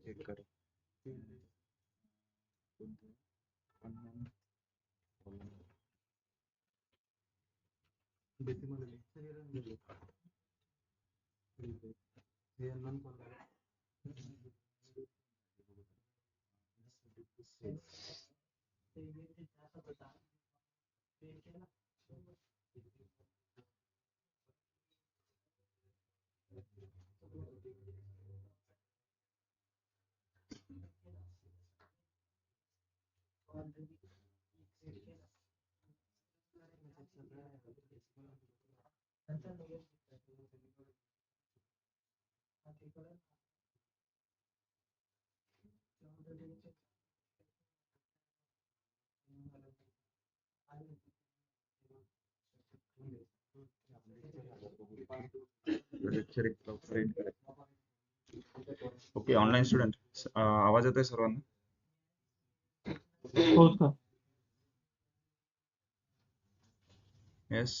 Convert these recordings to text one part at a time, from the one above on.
Check करो lecture print करें. Okay online student आवाज येतोय सर्वांना? हो सर. येस.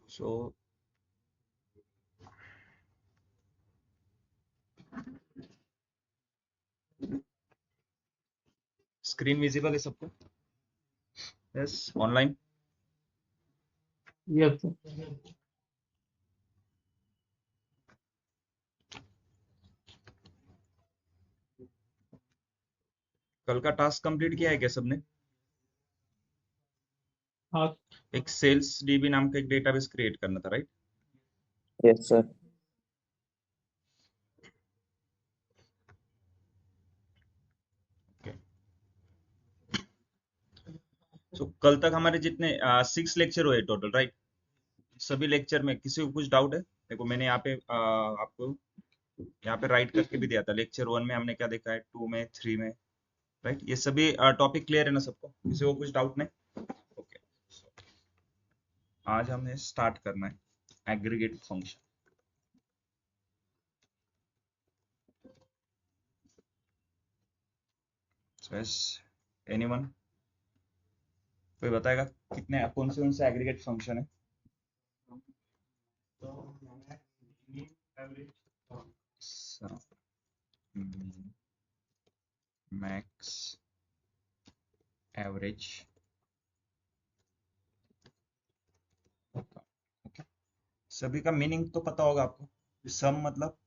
सो स्क्रीन विजिबल है सबको? Yes online. Yes sir. कल का टास्क कंप्लीट किया है क्या सबने? हाँ. एक सेल्स डीबी नाम का एक डेटाबेस क्रिएट करना था, राइट? Yes sir. सो कल तक हमारे जितने 6 लेक्चर हुए टोटल, राइट? सभी लेक्चर में किसी को कुछ डाउट है? देखो मैंने यहाँ पे आपको यहाँ पे राइट करके भी दिया था. लेक्चर 1 में हमने क्या देखा है, 2 में, 3 में, राइट? ये सभी टॉपिक क्लियर है ना सबको? किसी को कुछ डाउट नहीं? ओके. आज हमें स्टार्ट करना है एग्रीगेट फंक्शन. Yes anyone? कोई बताएगा कितने कौन से एग्रीगेट फंक्शन है? Max average. ओके. सभी का मीनिंग तो पता होगा आपको. सम मतलब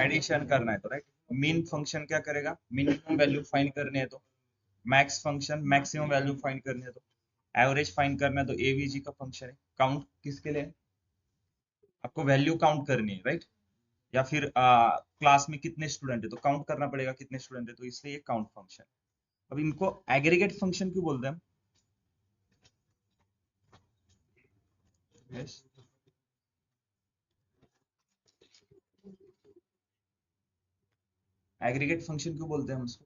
एडिशन करना है तो, राइट? मीन फंक्शन क्या करेगा? मिनिमम वैल्यू फाइंड करनी है तो. Max function maximum value find करनी है तो. एवरेज फाइंड करना है तो एवीजी का फंक्शन है. काउंट किसके लिए? आपको वैल्यू काउंट करनी है, राइट? या फिर क्लास में कितने स्टूडेंट है तो काउंट करना पड़ेगा कितने स्टूडेंट है, तो इसलिए ये काउंट फंक्शन. अब इनको एग्रीगेट फंक्शन क्यों बोलते हैं हम? यस. एग्रीगेट फंक्शन क्यों बोलते हैं हम उसको?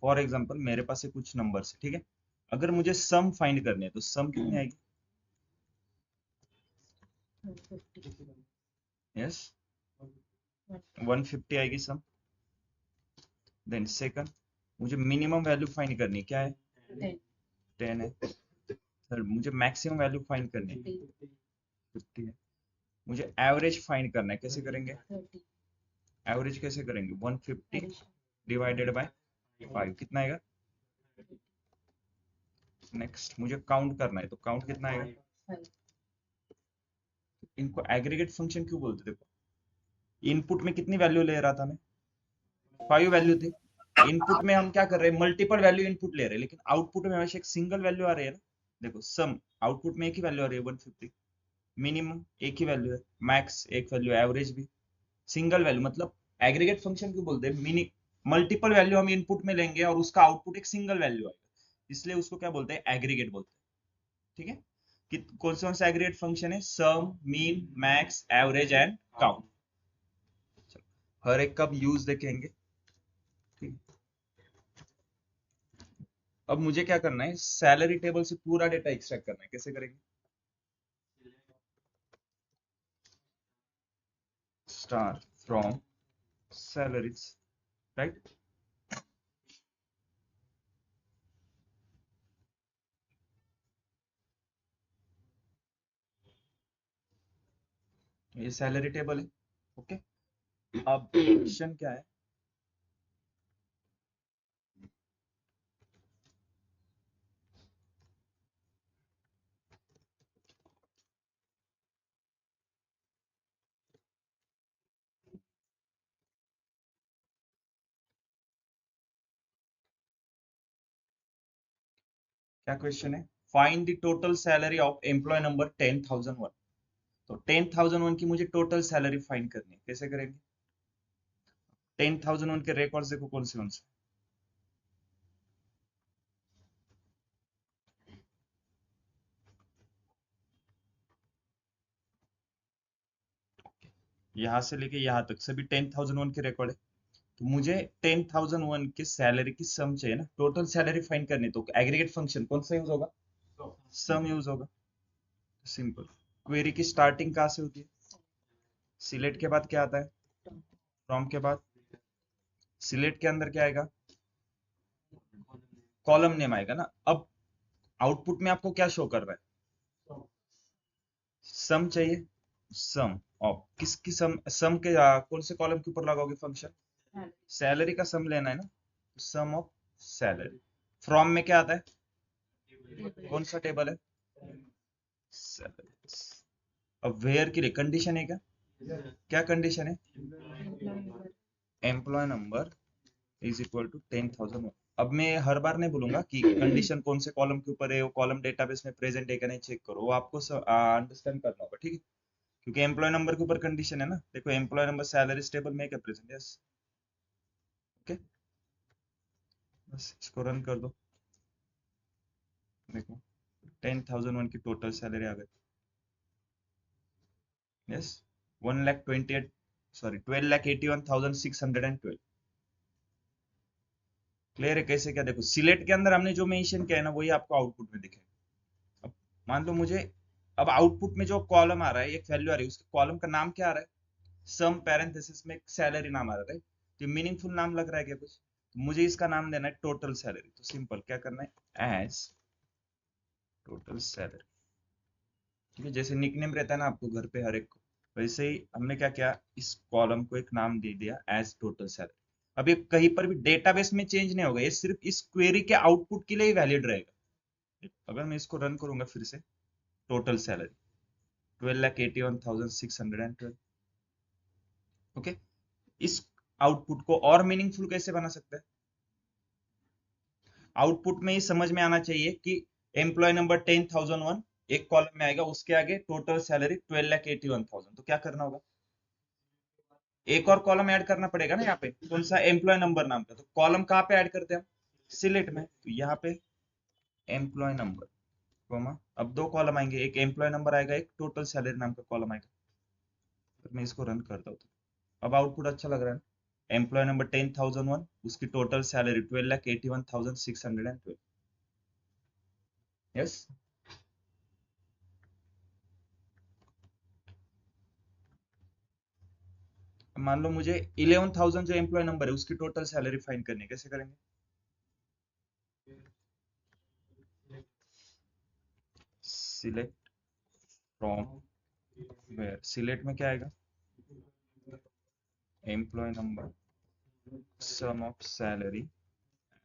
फॉर एग्जाम्पल मेरे पास है कुछ नंबर है, ठीक है। अगर मुझे सम फाइंड करनी है तो सम कितनी आएगी? यस, 150 आएगी सम। देन सेकंड, मुझे मिनिमम वैल्यू फाइंड करनी है, क्या है? 10 है। थर्ड, मुझे मैक्सिमम वैल्यू फाइंड करनी है, 50 है। मुझे एवरेज फाइंड करना है, कैसे करेंगे? एवरेज कैसे करेंगे? 150 डिवाइडेड बाय 5, कितना आएगा? नेक्स्ट, मुझे काउंट करना है, तो काउंट कितना आएगा? इनको एग्रीगेट फंक्शन क्यों बोलते? देखो, इनपुट में कितनी वैल्यू ले रहा था मैं? 5 वैल्यू थी। इनपुट में हम क्या कर रहे हैं? मल्टीपल वैल्यू इनपुट ले रहे हैं, लेकिन आउटपुट में हमेशा एक सिंगल वैल्यू आ रही है ना। देखो, सम आउटपुट में एक ही वैल्यू आ रही है 150, मिनिमम एक ही वैल्यू है, मैक्स एक वैल्यू, एवरेज भी सिंगल वैल्यू। मतलब एग्रीगेट फंक्शन क्यों बोलते हैं? मिनी मल्टीपल वैल्यू हम इनपुट में लेंगे और उसका आउटपुट एक सिंगल वैल्यू आएगा, इसलिए उसको क्या बोलते हैं? एग्रीगेट बोलते हैं, ठीक है। कि कौन सा एग्रीगेट फंक्शन है? Sum, mean, max, average and count. हर एक का यूज देखेंगे, ठीक है। अब मुझे क्या करना है? सैलरी टेबल से पूरा डेटा एक्सट्रैक्ट करना है, कैसे करेंगे? Star from salaries, right. ये सैलरी टेबल है, ओके। अब क्वेश्चन क्या है? क्या क्वेश्चन है? Find the total salary of employee number 10,001। तो 10,001 की मुझे टोटल सैलरी फाइंड करनी है, कैसे करेंगे? 10,001 के रिकॉर्ड्स देखो कौन से। यहाँ से लेके यहाँ तक सभी 10,001 के रिकॉर्ड है। तो मुझे 10,001 के सैलरी की सम चाहिए ना, टोटल सैलरी फाइंड करनी है, तो एग्रीगेट फंक्शन कौन सा यूज होगा? सम यूज होगा, सिंपल। क्वेरी की स्टार्टिंग कहाँ से होती है? सिलेक्ट के बाद क्या आता है? फ्रॉम के बाद सिलेक्ट के अंदर क्या आएगा? कॉलम नेम आएगा ना। अब आउटपुट में आपको क्या शो कर रहा है? सम चाहिए। सम ऑफ किसकी? सम के कौन से कॉलम के ऊपर लगाओगे फंक्शन? सैलरी का सम लेना है ना, सम ऑफ सैलरी। फ्रॉम में क्या आता है? कौन सा टेबल है? सैलरी। अब वेयर के लिए कंडीशन है क्या? क्या कंडीशन है? Employ number is equal to 10,000। अब मैं हर बार नहीं बोलूंगा कि कंडीशन कौन से कॉलम के ऊपर है, वो कॉलम डेटाबेस में प्रेजेंट है क्या नहीं चेक करो, वो आपको अंडरस्टैंड करना होगा, ठीक है। क्योंकि एम्प्लॉय नंबर के ऊपर कंडीशन है ना। देखो, एम्प्लॉय नंबर सैलरी टेबल में क्या प्रेजेंट? Yes, okay. बस इसको रन कर दो, देखो 10,001 की टोटल सैलरी आ गई। Yes, 1,28,000, sorry 12,81,612। क्लियर है कैसे? क्या देखो, सिलेक्ट के अंदर हमने जो मेंशन किया है ना, वही आपको आउटपुट में दिखेगा। अब मान लो मुझे, अब आउटपुट में जो कॉलम आ रहा है, एक वैल्यू आ रही है, उसके कॉलम का नाम क्या आ रहा है? सम पैरेंथेसिस में सैलरी नाम आ रहा है, तो मीनिंगफुल नाम लग रहा है क्या कुछ? तो मुझे इसका नाम देना है टोटल सैलरी। तो सिंपल क्या करना है? एज टोटल सैलरी, ठीक है। जैसे निकनेम रहता है ना आपको घर पे हर एक को, वैसे ही हमने क्या किया, इस कॉलम को एक नाम दे दिया एज टोटल सैलरी। अब ये कहीं पर भी डेटाबेस में चेंज नहीं होगा, ये सिर्फ इस क्वेरी के आउटपुट के लिए ही वैलिड रहेगा। अगर मैं इसको रन करूंगा फिर से, टोटल सैलरी 12,81,612, ओके। इस आउटपुट को और मीनिंगफुल कैसे बना सकते हैं? आउटपुट में ही समझ में आना चाहिए कि एम्प्लॉय नंबर 10,001 एक कॉलम में आएगा, उसके आगे टोटल सैलरी 12,81,000। तो क्या करना होगा? एक और कॉलम ऐड करना पड़ेगा ना यहाँ पे, कौन सा? एम्प्लॉय नंबर नाम का। तो कॉलम कहाँ पे ऐड करते हैं हम? सिलेक्ट में। तो यहाँ पे एम्प्लॉय नंबर, कोमा, अब दो कॉलम आएंगे, एक एम्प्लॉय नंबर आएगा, एक टोटल सैलरी नाम का कॉलम आएगा। तो मैं इसको रन करता हूँ, तो अब आउटपुट अच्छा लग रहा है। एम्प्लॉय नंबर 10,001, उसकी टोटल सैलरी 12,81,612। यस, मान लो मुझे 11,000 जो एम्प्लॉय नंबर है उसकी टोटल सैलरी फाइंड करनी है, कैसे करेंगे? सिलेक्ट फ्रॉम वेयर, सिलेक्ट में क्या आएगा? Employ number, sum of salary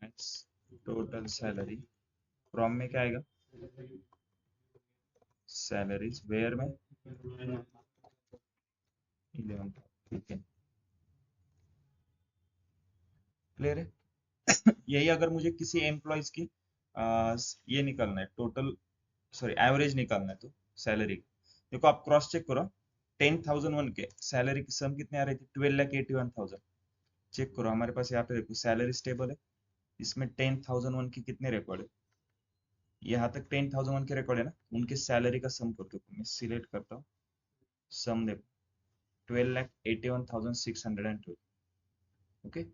and total salary. From में क्या आएगा? सैलरीज, वेयर में 11। ठीक है, क्लियर है? यही अगर मुझे किसी एम्प्लॉयज की ये निकालना है टोटल, सॉरी एवरेज निकालना है तो सैलरी, देखो आप क्रॉस चेक करो, 10,001 के सैलरी की सम कितनी आ रही थी? 12,81,000। चेक करो हमारे पास यहाँ पे, देखो सैलरी टेबल है, इसमें 10,001 की कितने रिकॉर्ड है? यहाँ तक 10,001 के रिकॉर्ड है ना, उनके सैलरी का सम करते हो, मैं सिलेक्ट करता हूँ, सम देखो 12,81,612। ओके,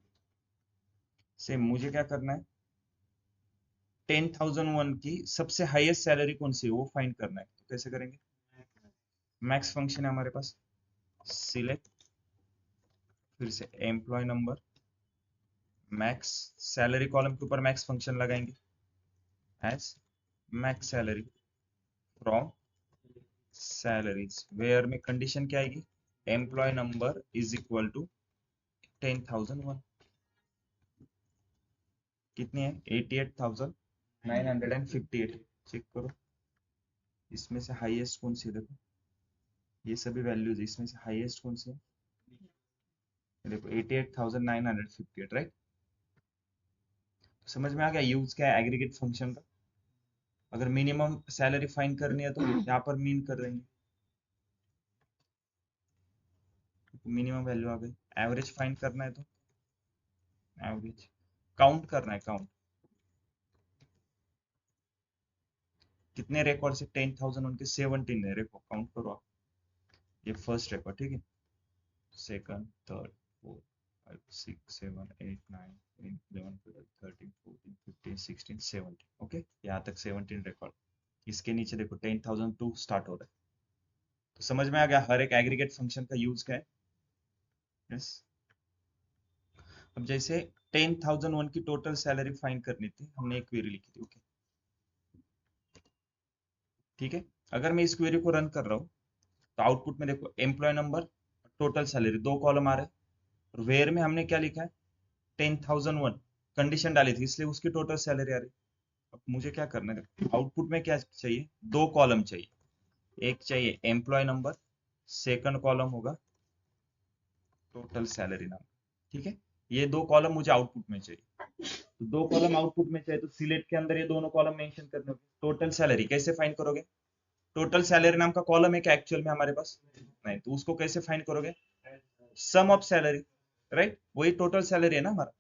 सेम मुझे क्या करना है, 10,001 की सबसे हाईएस्ट सैलरी कौन सी है वो फाइंड करना है, तो कैसे करेंगे? मैक्स फंक्शन है हमारे पास, सिलेक्ट, फिर से employ number, max salary column के ऊपर मैक्स फंक्शन लगाएंगे, as max salary from salaries, where में कंडीशन क्या आएगी? Employ number is equal to 10,001, कितनी है? 88,958। चेक करो इसमें से हाईएस्ट कौन सी है, देखो ये सभी वैल्यूज, इसमें से हाईएस्ट कौन सी है? देखो 88,958, राइट? समझ में आ गया यूज क्या है एग्रीगेट फंक्शन का? अगर मिनिमम सैलरी फाइंड करनी है तो यहाँ पर मीन कर देंगे, मिनिमम वैल्यू आ गई। एवरेज फाइंड करना है तो एवरेज, काउंट करना है, काउंट कितने रिकॉर्ड से 10,000 उनके 17 है, रिकॉर्ड काउंट करो आप। ये फर्स्ट रिकॉर्ड, ठीक है, सेकंड, थर्ड, फोर्थ, 5, 6, 7, 8, 9, 10, 11, 12, 13, 14, 15, 16, 17। ओके, यहाँ तक 17 रिकॉर्ड। इसके नीचे देखो 10,002 स्टार्ट हो रहा है। तो समझ में आ गया हर एक एग्रीगेट फंक्शन का यूज क्या है? यस। अब जैसे 10,001 की टोटल सैलरी फाइंड करनी थी, हमने एक क्वेरी लिखी थी, ओके ठीक है। अगर मैं इस क्वेरी को रन कर रहा हूँ तो आउटपुट में देखो एम्प्लॉय नंबर, टोटल सैलरी, दो कॉलम आ रहे हैं, और वेयर में हमने क्या लिखा है? 10,001 कंडीशन डाली थी इसलिए उसकी टोटल सैलरी आ रही। अब मुझे क्या करना है, आउटपुट में क्या चाहिए? दो कॉलम चाहिए, एक चाहिए एम्प्लॉय नंबर, सेकंड कॉलम होगा टोटल सैलरी नाम, ठीक है। ये दो कॉलम मुझे आउटपुट में चाहिए, तो दो कॉलम आउटपुट में चाहिए तो सिलेक्ट के अंदर ये दोनों कॉलम मेंशन करने होंगे। टोटल सैलरी कैसे फाइंड करोगे? टोटल सैलरी नाम का कॉलम है क्या एक्चुअल में हमारे पास? नहीं, तो उसको कैसे फाइंड करोगे? सम ऑफ सैलरी, राइट, वही टोटल सैलरी है ना हमारा।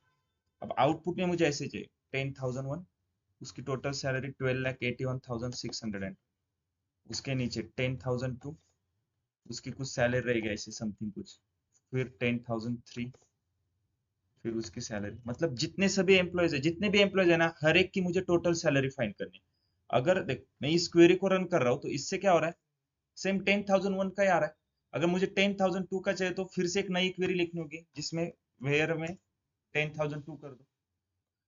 अब आउटपुट में मुझे ऐसे चाहिए 10,001, उसकी टोटल सैलरी 12,81,600, उसके नीचे 10,002, उसकी कुछ सैलरी रहेगी ऐसे समथिंग कुछ, फिर 10,003, फिर उसकी सैलरी, मतलब जितने सभी एम्प्लॉयज है, जितने भी एम्प्लॉयज है ना, हर एक की मुझे टोटल सैलरी फाइंड करनी है। अगर देख मैं इस क्वेरी को रन कर रहा हूँ तो इससे क्या हो रहा है? सेम 10,001 का ही आ रहा है। अगर मुझे 10,002 का चाहिए तो फिर से एक नई क्वेरी लिखनी होगी जिसमें वेयर में 10,002 कर दो।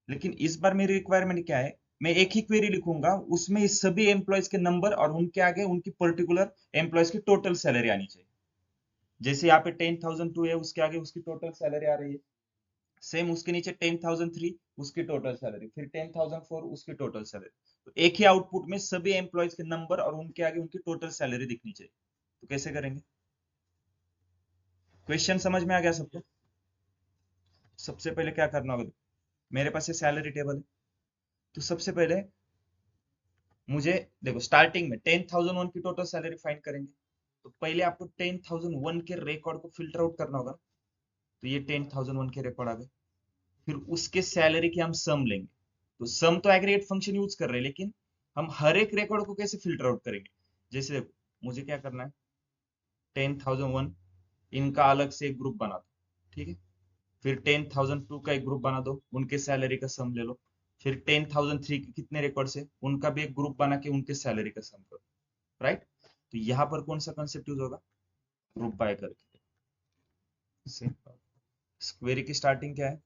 लेकिन इस बार मेरी रिक्वायरमेंट क्या है, मैं एक ही क्वेरी लिखूंगा, उसमें इस सभी एम्प्लॉयज के नंबर और उनके आगे उनकी पर्टिकुलर एम्प्लॉयज की टोटल सैलरी आनी चाहिए। जैसे यहाँ पे 10,002 है, उसके आगे उसकी टोटल सैलरी आ रही है, सेम उसके नीचे 10,003 उसकी टोटल सैलरी, फिर 10,004 उसकी टोटल सैलरी। तो एक ही आउटपुट में सभी एम्प्लॉयज के नंबर और उनके आगे उनकी टोटल सैलरी दिखनी चाहिए। तो कैसे करेंगे? क्वेश्चन समझ में आ गया सबको? सबसे पहले क्या करना होगा, मेरे पास ये सैलरी टेबल है, तो सबसे पहले मुझे देखो स्टार्टिंग में 10,001 की टोटल सैलरी फाइंड करेंगे, तो पहले आपको 10,001 के रिकॉर्ड को फिल्टर आउट करना होगा। तो ये 10,001 के रिकॉर्ड आ गए, फिर उसके सैलरी की हम सम लेंगे। तो सम तो एग्रीगेट फंक्शन यूज कर रहे हैं, लेकिन हम हर एक रिकॉर्ड को कैसे फिल्टर आउट करेंगे? जैसे देखो मुझे क्या करना है, 10,001 इनका अलग से एक ग्रुप बना दो, ठीक है, फिर 10,002 का एक ग्रुप बना दो, उनके सैलरी का सम ले लो। फिर 10,003 के कितने रिकॉर्ड्स है, उनका भी एक ग्रुप बना के उनके सैलरी का सम करो, राइट। तो यहाँ पर कौन सा कंसेप्ट यूज होगा, ग्रुप बाय करके। क्वेरी की स्टार्टिंग क्या है,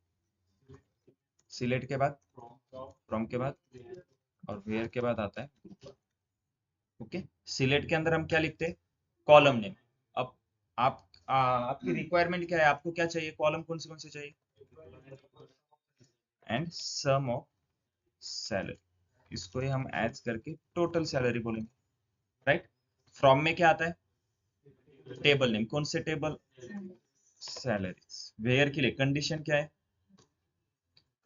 सिलेक्ट के बाद, फ्रॉम के बाद, और वेयर के बाद आता है ग्रुप। ओके, सिलेक्ट के अंदर हम क्या लिखते हैं, कॉलम नेम। अब आपकी रिक्वायरमेंट क्या है, आपको क्या चाहिए, कॉलम कौन से चाहिए, एंड सम ऑफ सैलरी, इसको ही हम एड करके टोटल सैलरी बोलेंगे, राइट। फ्रॉम में क्या आता है, टेबल नेम, कौन से टेबल, सैलरीज। वेयर के लिए कंडीशन क्या है,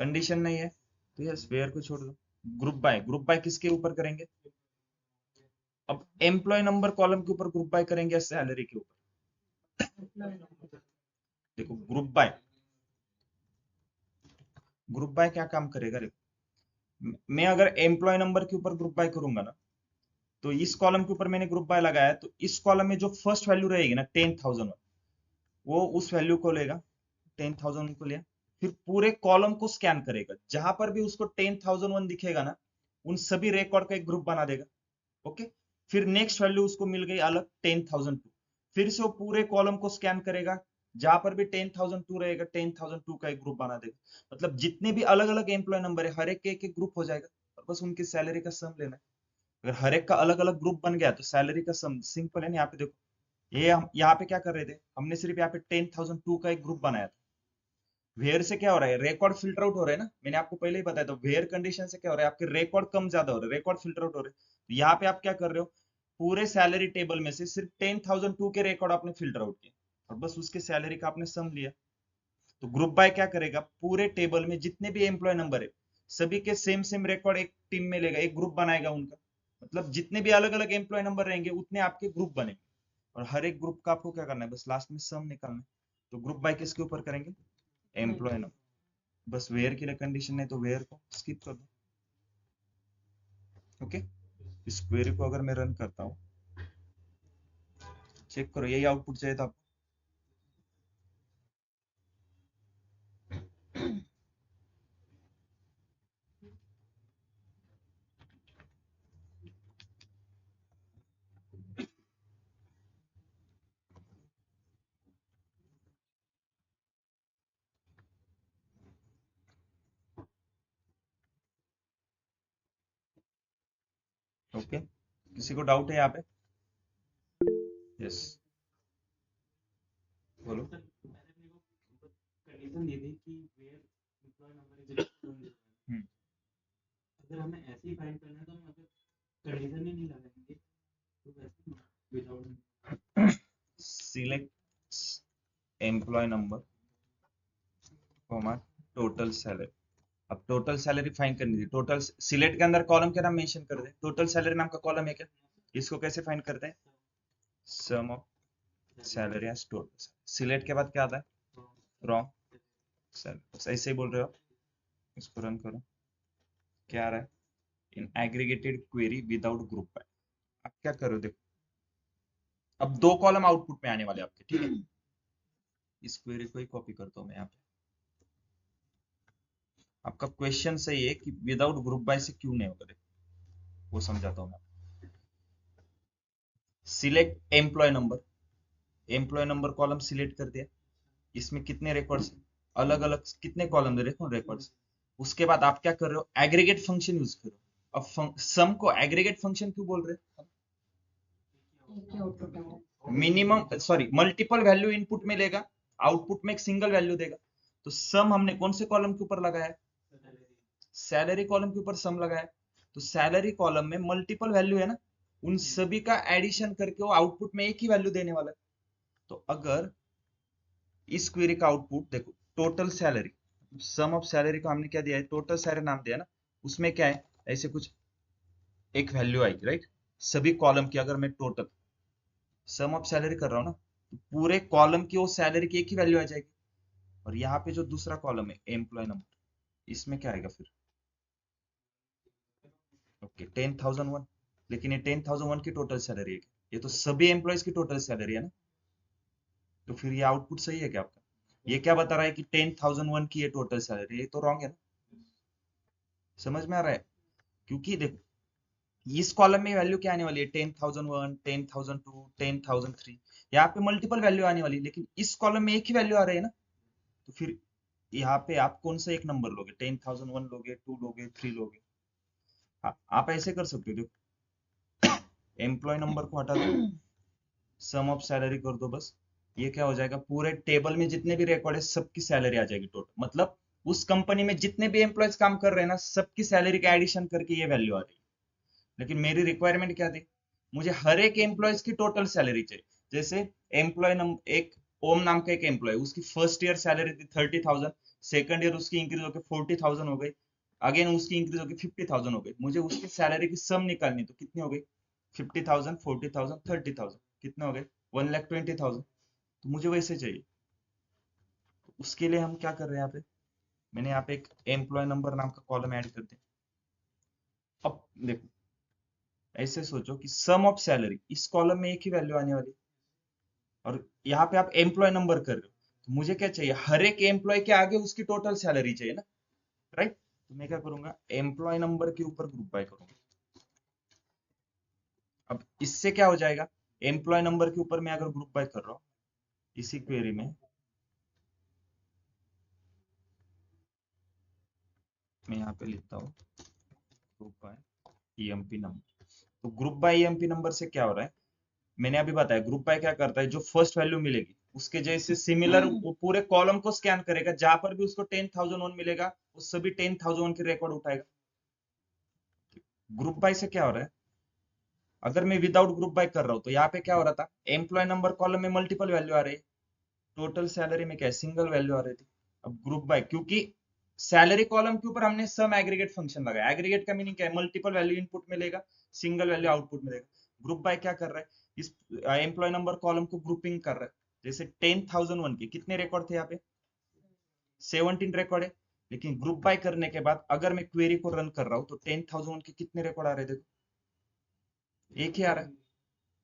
कंडीशन नहीं है तो यस वेयर को छोड़ दो। ग्रुप बाय किसके ऊपर करेंगे, अब एम्प्लॉय नंबर कॉलम के ऊपर ग्रुप बाय करेंगे या सैलरी के ऊपर। देखो ग्रुप बाय क्या काम करेगा, देखो मैं अगर एम्प्लॉय नंबर के ऊपर ग्रुप बाय करूंगा ना, तो इस कॉलम के ऊपर मैंने ग्रुप बाय लगाया, तो इस कॉलम में जो फर्स्ट वैल्यू रहेगी ना 10,000, वो उस वैल्यू को लेगा, 10,000 को लिया, फिर पूरे कॉलम को स्कैन करेगा, जहां पर भी उसको 10,001 दिखेगा ना, उन सभी रिकॉर्ड का एक ग्रुप बना देगा। ओके, फिर नेक्स्ट वैल्यू उसको मिल गई अलग 10,002, फिर से वो पूरे कॉलम को स्कैन करेगा, जहां पर भी 10,002 रहेगा 10,002 का एक ग्रुप बना देगा। मतलब जितने भी अलग अलग एम्प्लॉय नंबर है, हर एक के एक ग्रुप हो जाएगा, और बस उनकी सैलरी का सम लेना है। अगर हर एक का अलग अलग ग्रुप बन गया तो सैलरी का सम सिंपल है ना। यहाँ पे देखो, ये हम यहाँ पे क्या कर रहे थे, हमने सिर्फ यहाँ पे 10,002 का एक ग्रुप बनाया था। वेयर से क्या हो रहा है, रिकॉर्ड फिल्टर आउट हो रहा है ना, मैंने आपको पहले ही बताया था, वेयर कंडीशन से क्या हो रहा है, आपके रिकॉर्ड कम ज्यादा हो रहे हैं, रिकॉर्ड फिल्टर आउट हो रहे हैं। तो यहाँ पे आप क्या कर रहे हो, पूरे सैलरी टेबल में से सिर्फ 10,002 के रिकॉर्ड आपने फिल्टर आउट किया, और बस उसके सैलरी का आपने सम लिया। तो ग्रुप बाय क्या करेगा, पूरे टेबल में जितने भी एम्प्लॉय नंबर है, सभी के सेम सेम रिकॉर्ड एक टीम में लेगा, एक ग्रुप बनाएगा उनका। मतलब जितने भी अलग अलग एम्प्लॉय नंबर रहेंगे उतने आपके ग्रुप बनेंगे, और हर एक ग्रुप का आपको क्या करना है, बस लास्ट में सम निकालना है। तो ग्रुप बाय किसके ऊपर करेंगे, एम्प्लॉय नंबर। बस वेयर के लिए कंडीशन है तो वेयर को स्किप कर दो। ओके, इस क्वेरी को अगर मैं रन करता हूँ, चेक करो यही आउटपुट चाहिए था आपको। ओके, किसी को डाउट है यहाँ पे, यस बोलो। कंडीशन ये थी कि वेयर एम्प्लॉय नंबर इज हम्म, अगर हमें ऐसे ही फाइंड करना है तो हम अगर कंडीशन ही नहीं लगाएंगे तो वैसे without select employ number comma total salary. अब टोटल सैलरी फाइंड करनी थी, टोटल सिलेक्ट के अंदर कॉलम क्या नाम मेंशन कर दे, टोटल सैलरी नाम का कॉलम है क्या, इसको कैसे फाइंड करते हैं, sum of salary as total. Select के बाद क्या आता है, फ्रॉम सैलरी, ऐसे ही बोल रहे हो, इसको रन करो, क्या आ रहा है, in aggregated query without group by. आप क्या करो, देखो अब दो कॉलम आउटपुट में आने वाले आपके, ठीक है। इस क्वेरी को ही कॉपी करता हूं मैं यहाँ पे। आपका क्वेश्चन सही है कि विदाउट ग्रुप बाय से क्यों नहीं होगा, देखो वो समझाता हूँ मैं। Select employ number, employ number column select कर दिया, इसमें कितने रिकॉर्ड्स, अलग अलग कितने कॉलम दे देखो रिकॉर्ड्स। उसके बाद आप क्या कर रहे हो, एग्रीगेट फंक्शन यूज करो। अब सम को एग्रीगेट फंक्शन क्यों बोल रहे हैं, minimum sorry multiple value input में लेगा, आउटपुट में एक सिंगल वैल्यू देगा। तो सम हमने कौन से कॉलम के ऊपर लगाया है, सैलरी कॉलम के ऊपर सम लगाया है। तो सैलरी कॉलम में मल्टीपल वैल्यू है ना, उन सभी का एडिशन करके वो आउटपुट में एक ही वैल्यू देने वाला है। तो अगर इस क्वेरी का आउटपुट देखो, total salary, sum of salary को हमने क्या दिया है, टोटल सैलरी नाम दिया ना, उसमें क्या है, ऐसे कुछ एक वैल्यू आएगी, राइट। सभी कॉलम की अगर मैं टोटल सम ऑफ सैलरी कर रहा हूँ ना, तो पूरे कॉलम की वो सैलरी की एक ही वैल्यू आ जाएगी। और यहाँ पे जो दूसरा कॉलम है एम्प्लॉय नंबर, इसमें क्या आएगा फिर, ओके 10,001, लेकिन ये 10,001 की टोटल सैलरी है, ये तो सभी एम्प्लॉयज की टोटल सैलरी है ना। तो फिर ये आउटपुट सही है क्या आपका, ये क्या बता रहा है कि 10,001 की ये टोटल सैलरी, ये तो रॉन्ग है ना? समझ में आ रहा है? क्योंकि देखो इस कॉलम में वैल्यू क्या आने वाली है, 10,001, 10,002, 10,003, यहाँ पे मल्टीपल वैल्यू आने वाली है, लेकिन इस कॉलम में एक ही वैल्यू आ रही है ना। तो फिर यहाँ पे आप कौन सा एक नंबर लोगे, 10,001 लोगे, 2 लोगे, 3 लोगे? आप ऐसे कर सकते हो, देखो एम्प्लॉय नंबर को हटा दो, सम ऑफ सैलरी कर दो बस। ये क्या हो जाएगा, पूरे टेबल में जितने भी रिकॉर्ड है सबकी सैलरी आ जाएगी टोटल, मतलब उस कंपनी में जितने भी एम्प्लॉयज काम कर रहे हैं ना, सबकी सैलरी का एडिशन करके ये वैल्यू आ रही है। लेकिन मेरी रिक्वायरमेंट क्या थी, मुझे हर एक एम्प्लॉयज की टोटल सैलरी चाहिए। जैसे एम्प्लॉय नंबर एक ओम नाम का एक एम्प्लॉय, उसकी फर्स्ट ईयर सैलरी थी 30,000, सेकंड ईयर उसकी इंक्रीज होकर 40,000 हो गई, अगेन उसकी इंक्रीज होकर 50,000 हो गई। मुझे उसकी सैलरी की सम निकालनी, तो कितनी हो गई, 50,000, 40,000, 30,000, कितने हो गए, 1,20,000। तो मुझे वैसे चाहिए। तो उसके लिए हम क्या कर रहे हैं, यहाँ पे मैंने यहाँ पे एक एम्प्लॉय नंबर नाम का कॉलम ऐड कर दिया। अब देखो ऐसे सोचो कि सम ऑफ सैलरी, इस कॉलम में एक ही वैल्यू आने वाली, और यहाँ पे आप एम्प्लॉय नंबर कर रहे हो, तो मुझे क्या चाहिए, हर एक एम्प्लॉय के आगे उसकी टोटल सैलरी चाहिए ना, राइट? तो मैं क्या करूंगा, एम्प्लॉय नंबर के ऊपर ग्रुप बाय करूंगा। अब इससे क्या हो जाएगा, एम्प्लॉय नंबर के ऊपर मैं अगर ग्रुप बाय कर रहा हूँ इसी क्वेरी में, मैं यहाँ पे लिखता हूँ ग्रुप बाय ईएमपी नंबर। तो ग्रुप बाय ईएमपी नंबर से क्या हो रहा है, मैंने अभी बताया ग्रुप बाय क्या करता है, जो फर्स्ट वैल्यू मिलेगी उसके जैसे सिमिलर वो पूरे कॉलम को स्कैन करेगा, जहां पर भी उसको 10,001 मिलेगा वो सभी 10,001 के रिकॉर्ड उठाएगा। ग्रुप बाय से क्या हो रहा है, अगर मैं विदाउट ग्रुप बाय कर रहा हूं तो यहाँ पे क्या हो रहा था, एम्प्लॉय नंबर कॉलम में मल्टीपल वैल्यू आ रही है, टोटल सैलरी में क्या सिंगल वैल्यू आ रही थी। अब ग्रुप बाय, क्योंकि सैलरी कॉलम के ऊपर हमने सम एग्रीगेट फंक्शन लगाया, एग्रीगेट का मीनिंग क्या है, मल्टीपल वैल्यू इनपुट मिलेगा, सिंगल वैल्यू आउटपुट मिलेगा। ग्रुप बाय क्या कर रहा है, इस एम्प्लॉय नंबर कॉलम को ग्रुपिंग कर रहा है। जैसे 10,001 के कितने रिकॉर्ड थे यहाँ पे, 17 रिकॉर्ड है, लेकिन ग्रुप बाय करने के बाद अगर मैं क्वेरी को रन कर रहा हूँ तो 10,001 के कितने रिकॉर्ड आ रहे थे, एक ही आ रहा है।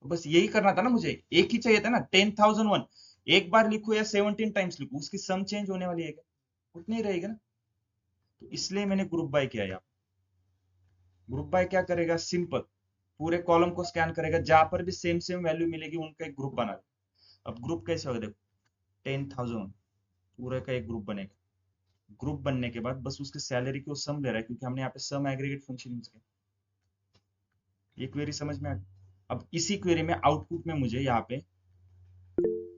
तो बस यही करना था ना, मुझे एक ही चाहिए था ना, 10,001 एक बार लिखो या 17 टाइम्स लिखो, उसकी सम चेंज होने वाली है क्या, उतनी ही रहेगी ना। तो इसलिए मैंने ग्रुप बाय किया यहाँ। ग्रुप बाय क्या करेगा, सिंपल पूरे कॉलम को स्कैन करेगा, जहां पर भी सेम सेम वैल्यू मिलेगी उनका एक ग्रुप बना दे। अब ग्रुप कैसे होगा, देखो 10,000 पूरे का एक ग्रुप बनेगा, ग्रुप बनने के बाद बस उसकी सैलरी की वो सम ले रहा है, क्योंकि हमने यहाँ पे सम एग्रीगेट फंक्शन यूज किया। ये क्वेरी समझ में आ गई? अब इसी क्वेरी में आउटपुट में मुझे यहाँ पे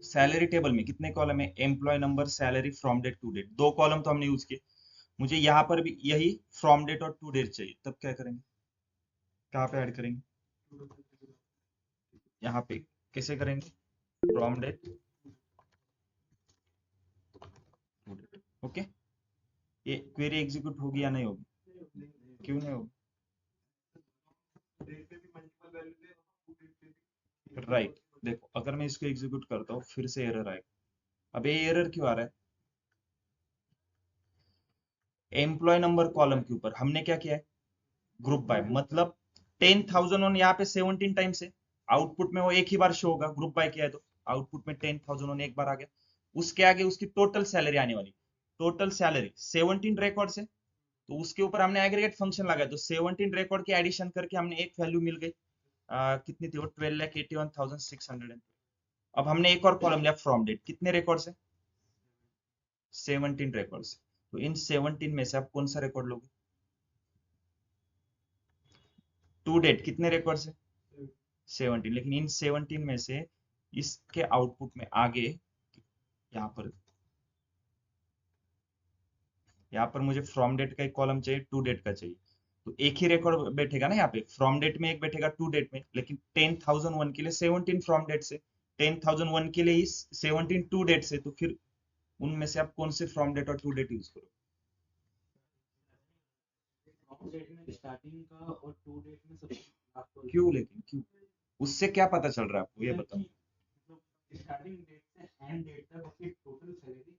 सैलरी टेबल में कितने कॉलम है, employ number, salary, from date, to date, दो कॉलम तो हमने यूज किए। मुझे यहाँ पर भी यही फ्रॉम डेट और टू डेट चाहिए, तब क्या करेंगे, कहाँ पे ऐड करेंगे, यहाँ पे कैसे करेंगे, from date to date. Okay, ये क्वेरी एग्जीक्यूट होगी या नहीं होगी, क्यों नहीं होगी, राइट? देखो अगर मैं इसको एग्जीक्यूट करता हूँ फिर से एरर आएगा। अब ये एरर क्यों आ रहा है, एम्प्लॉय नंबर कॉलम के ऊपर हमने क्या किया है, ग्रुप बाय, मतलब 10,001 यहाँ पे 17 टाइम्स है, आउटपुट में वो एक ही बार शो होगा, ग्रुप बाय किया है तो आउटपुट में 10,001 एक बार आ गया। उसके आगे उसकी टोटल सैलरी आने वाली, टोटल सैलरी 17 रिकॉर्ड से, तो उसके ऊपर हमने एग्रीगेट फंक्शन लगाया, तो 17 रिकॉर्ड की एडिशन करके हमने एक वैल्यू मिल गई, कितनी थी वो, 12,81,600। अब हमने एक और कॉलम लिया फ्रॉम डेट, कितने रिकॉर्ड से, 17 रिकॉर्ड से। तो इन 17 में से आप कौन सा रिकॉर्ड लोगे, टू डेट कितने रिकॉर्ड से, 17, लेकिन इन 17 में से इसके आउटपुट में आगे यहाँ पर मुझे फ्रॉम डेट का एक कॉलम चाहिए, टू डेट का चाहिए, तो एक ही रिकॉर्ड बैठेगा ना यहाँ पे, फ्रॉम डेट में एक बैठेगा, टू डेट में, लेकिन 10,001 के लिए 17 फ्रॉम डेट से, 10,001 के लिए 17 टू डेट से, तो फिर उनमें से आप कौन से फ्रॉम डेट और टू डेट यूज करो, फ्रॉम डेट में स्टार्टिंग का और टू डेट में सब आपको क्यों, लेकिन क्यों, उससे क्या पता चल रहा है आपको, ये बताओ। स्टार्टिंग डेट से एंड डेट तक उसकी टोटल सैलरी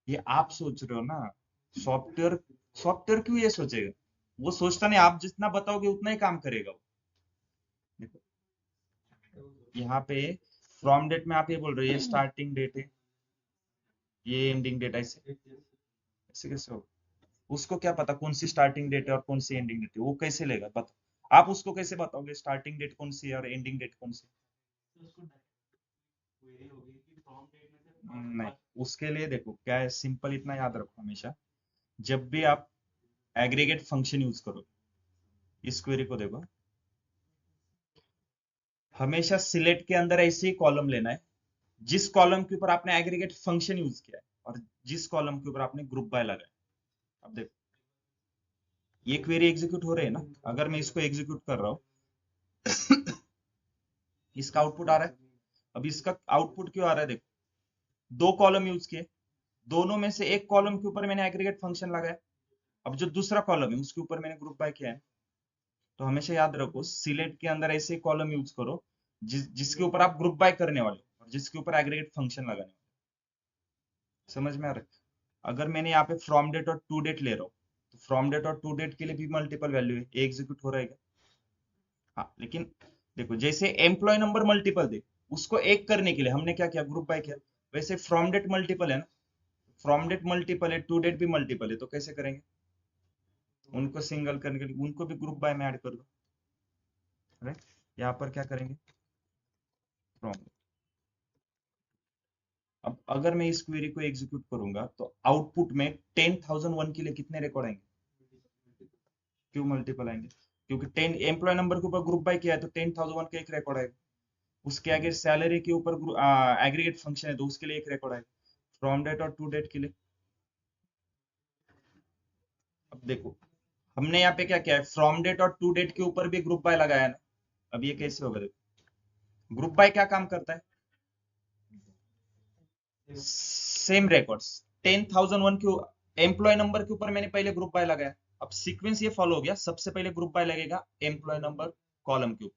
ये आप सोच रहे हो ना, सॉफ्टवेयर सॉफ्टवेयर क्यों ये सोचेगा, वो सोचता नहीं, आप जितना बताओगे उतना ही काम करेगा वो। देखो यहाँ पे फ्रॉम डेट में आप ये बोल रहे हो ये स्टार्टिंग डेट है, ये एंडिंग डेट ऐसे ऐसे कैसे होगा? उसको क्या पता कौन सी स्टार्टिंग डेट है और कौन सी एंडिंग डेट है? वो कैसे लेगा? बता, आप उसको कैसे बताओगे स्टार्टिंग डेट कौन सी है और एंडिंग डेट कौन सी है? तो उसको क्वेरी होगी कि फ्रॉम डेट में से नहीं, उसके लिए देखो क्या है, सिंपल इतना याद रखो हमेशा, जब भी आप एग्रीगेट फंक्शन यूज करो, इस क्वेरी को देखो, हमेशा सिलेक्ट के अंदर ऐसे ही कॉलम लेना है जिस कॉलम के ऊपर आपने एग्रीगेट फंक्शन यूज किया है और जिस कॉलम के ऊपर आपने ग्रुप बाय लगाया। अब देखो ये क्वेरी एग्जीक्यूट हो रही है ना, अगर मैं इसको एग्जीक्यूट कर रहा हूँ इसका आउटपुट आ रहा है। अब इसका आउटपुट क्यों आ रहा है? देखो दो कॉलम यूज किए, दोनों में से एक कॉलम के ऊपर मैंने एग्रीगेट फंक्शन लगाया, अब जो दूसरा कॉलम है उसके ऊपर मैंने ग्रुप बाय किया है। तो हमेशा याद रखो सिलेक्ट के अंदर ऐसे कॉलम यूज करो जिसके ऊपर आप ग्रुप बाय करने वाले हो और जिसके ऊपर एग्रीगेट फंक्शन लगाने वाले हो। समझ में आ रहा है? अगर मैंने यहाँ पे फ्रॉम डेट और टू डेट ले रहा हूँ तो फ्रॉम डेट और टू डेट के लिए भी मल्टीपल वैल्यू है, ये एग्जीक्यूट हो रहेगा। हाँ लेकिन देखो जैसे एम्प्लॉय नंबर मल्टीपल दे, उसको एक करने के लिए हमने क्या किया? ग्रुप बाय किया। वैसे फ्रॉम डेट मल्टीपल है ना, फ्रॉम डेट मल्टीपल है, टू डेट भी मल्टीपल है, तो कैसे करेंगे? उनको सिंगल करने के लिए उनको भी ग्रुप बाय में ऐड कर दो, राइट? यहाँ पर क्या करेंगे? फ्रॉम। अब अगर मैं इस क्वेरी को एग्जीक्यूट करूंगा तो आउटपुट में 10,001 के लिए कितने रिकॉर्ड आएंगे? क्यों मल्टीपल आएंगे? क्योंकि 10 एम्प्लॉय नंबर के ऊपर ग्रुप बाय किया है तो 10,001 का एक रिकॉर्ड आएगा। उसके आगे सैलरी के ऊपर एग्रीगेट फंक्शन है तो उसके लिए एक रिकॉर्ड आएगा। फ्रॉम डेट और टू डेट के लिए अब देखो हमने यहाँ पे क्या किया है, फ्रॉम डेट और टू डेट के ऊपर भी ग्रुप बाय लगाया है ना। अब ये कैसे होगा? देखो ग्रुप बाय क्या काम करता है? सेम रिकॉर्ड्स 10,001 के एम्प्लॉय नंबर के ऊपर मैंने पहले ग्रुप बाय लगाया, अब सीक्वेंस ये फॉलो हो गया, सबसे पहले ग्रुप बाय लगेगा एम्प्लॉय नंबर कॉलम के ऊपर।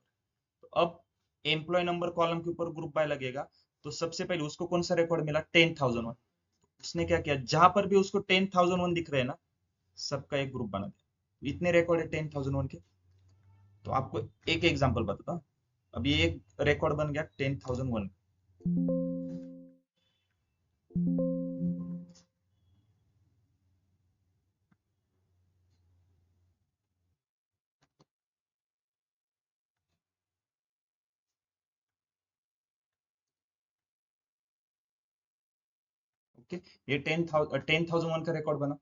तो अब एम्प्लॉय नंबर कॉलम के ऊपर ग्रुप बाय लगेगा तो सबसे पहले उसको कौन सा रिकॉर्ड मिला? 10,001। उसने क्या किया, जहां पर भी उसको 10,001 दिख रहे हैं ना, सबका एक ग्रुप बना दिया। इतने रिकॉर्ड है 10,001 के। तो आपको एक एग्जांपल बताता हूं। अब ये एक रिकॉर्ड बन गया 10,001। ओके, ये 10,001 का रिकॉर्ड बना।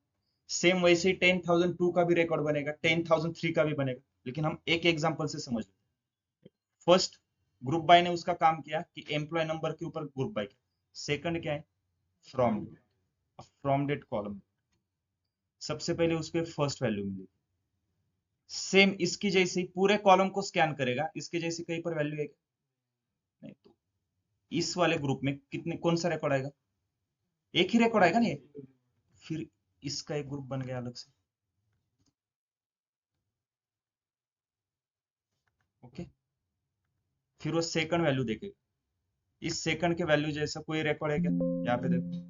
सेम वैसे ही 10,002 का भी रिकॉर्ड बनेगा, 10,003 का भी बनेगा। लेकिन हम एक एग्जांपल से समझ लेते। फर्स्ट ग्रुप बाय ने उसका काम किया कि एम्प्लॉय नंबर के ऊपर ग्रुप बाय किया। सेकंड क्या है? From date. From date column, सबसे पहले उसको फर्स्ट वैल्यू मिलेगी, सेम इसकी जैसे ही पूरे कॉलम को स्कैन करेगा, इसके जैसे कहीं पर वैल्यू है क्या? नहीं। तो इस वाले ग्रुप में कितने कौन सा रिकॉर्ड आएगा? एक ही रिकॉर्ड आएगा नहीं, फिर इसका एक ग्रुप बन गया अलग से। ओके, फिर वो सेकंड वैल्यू देखेगा, इस सेकंड के वैल्यू जैसा कोई रिकॉर्ड है क्या? यहाँ पे देखो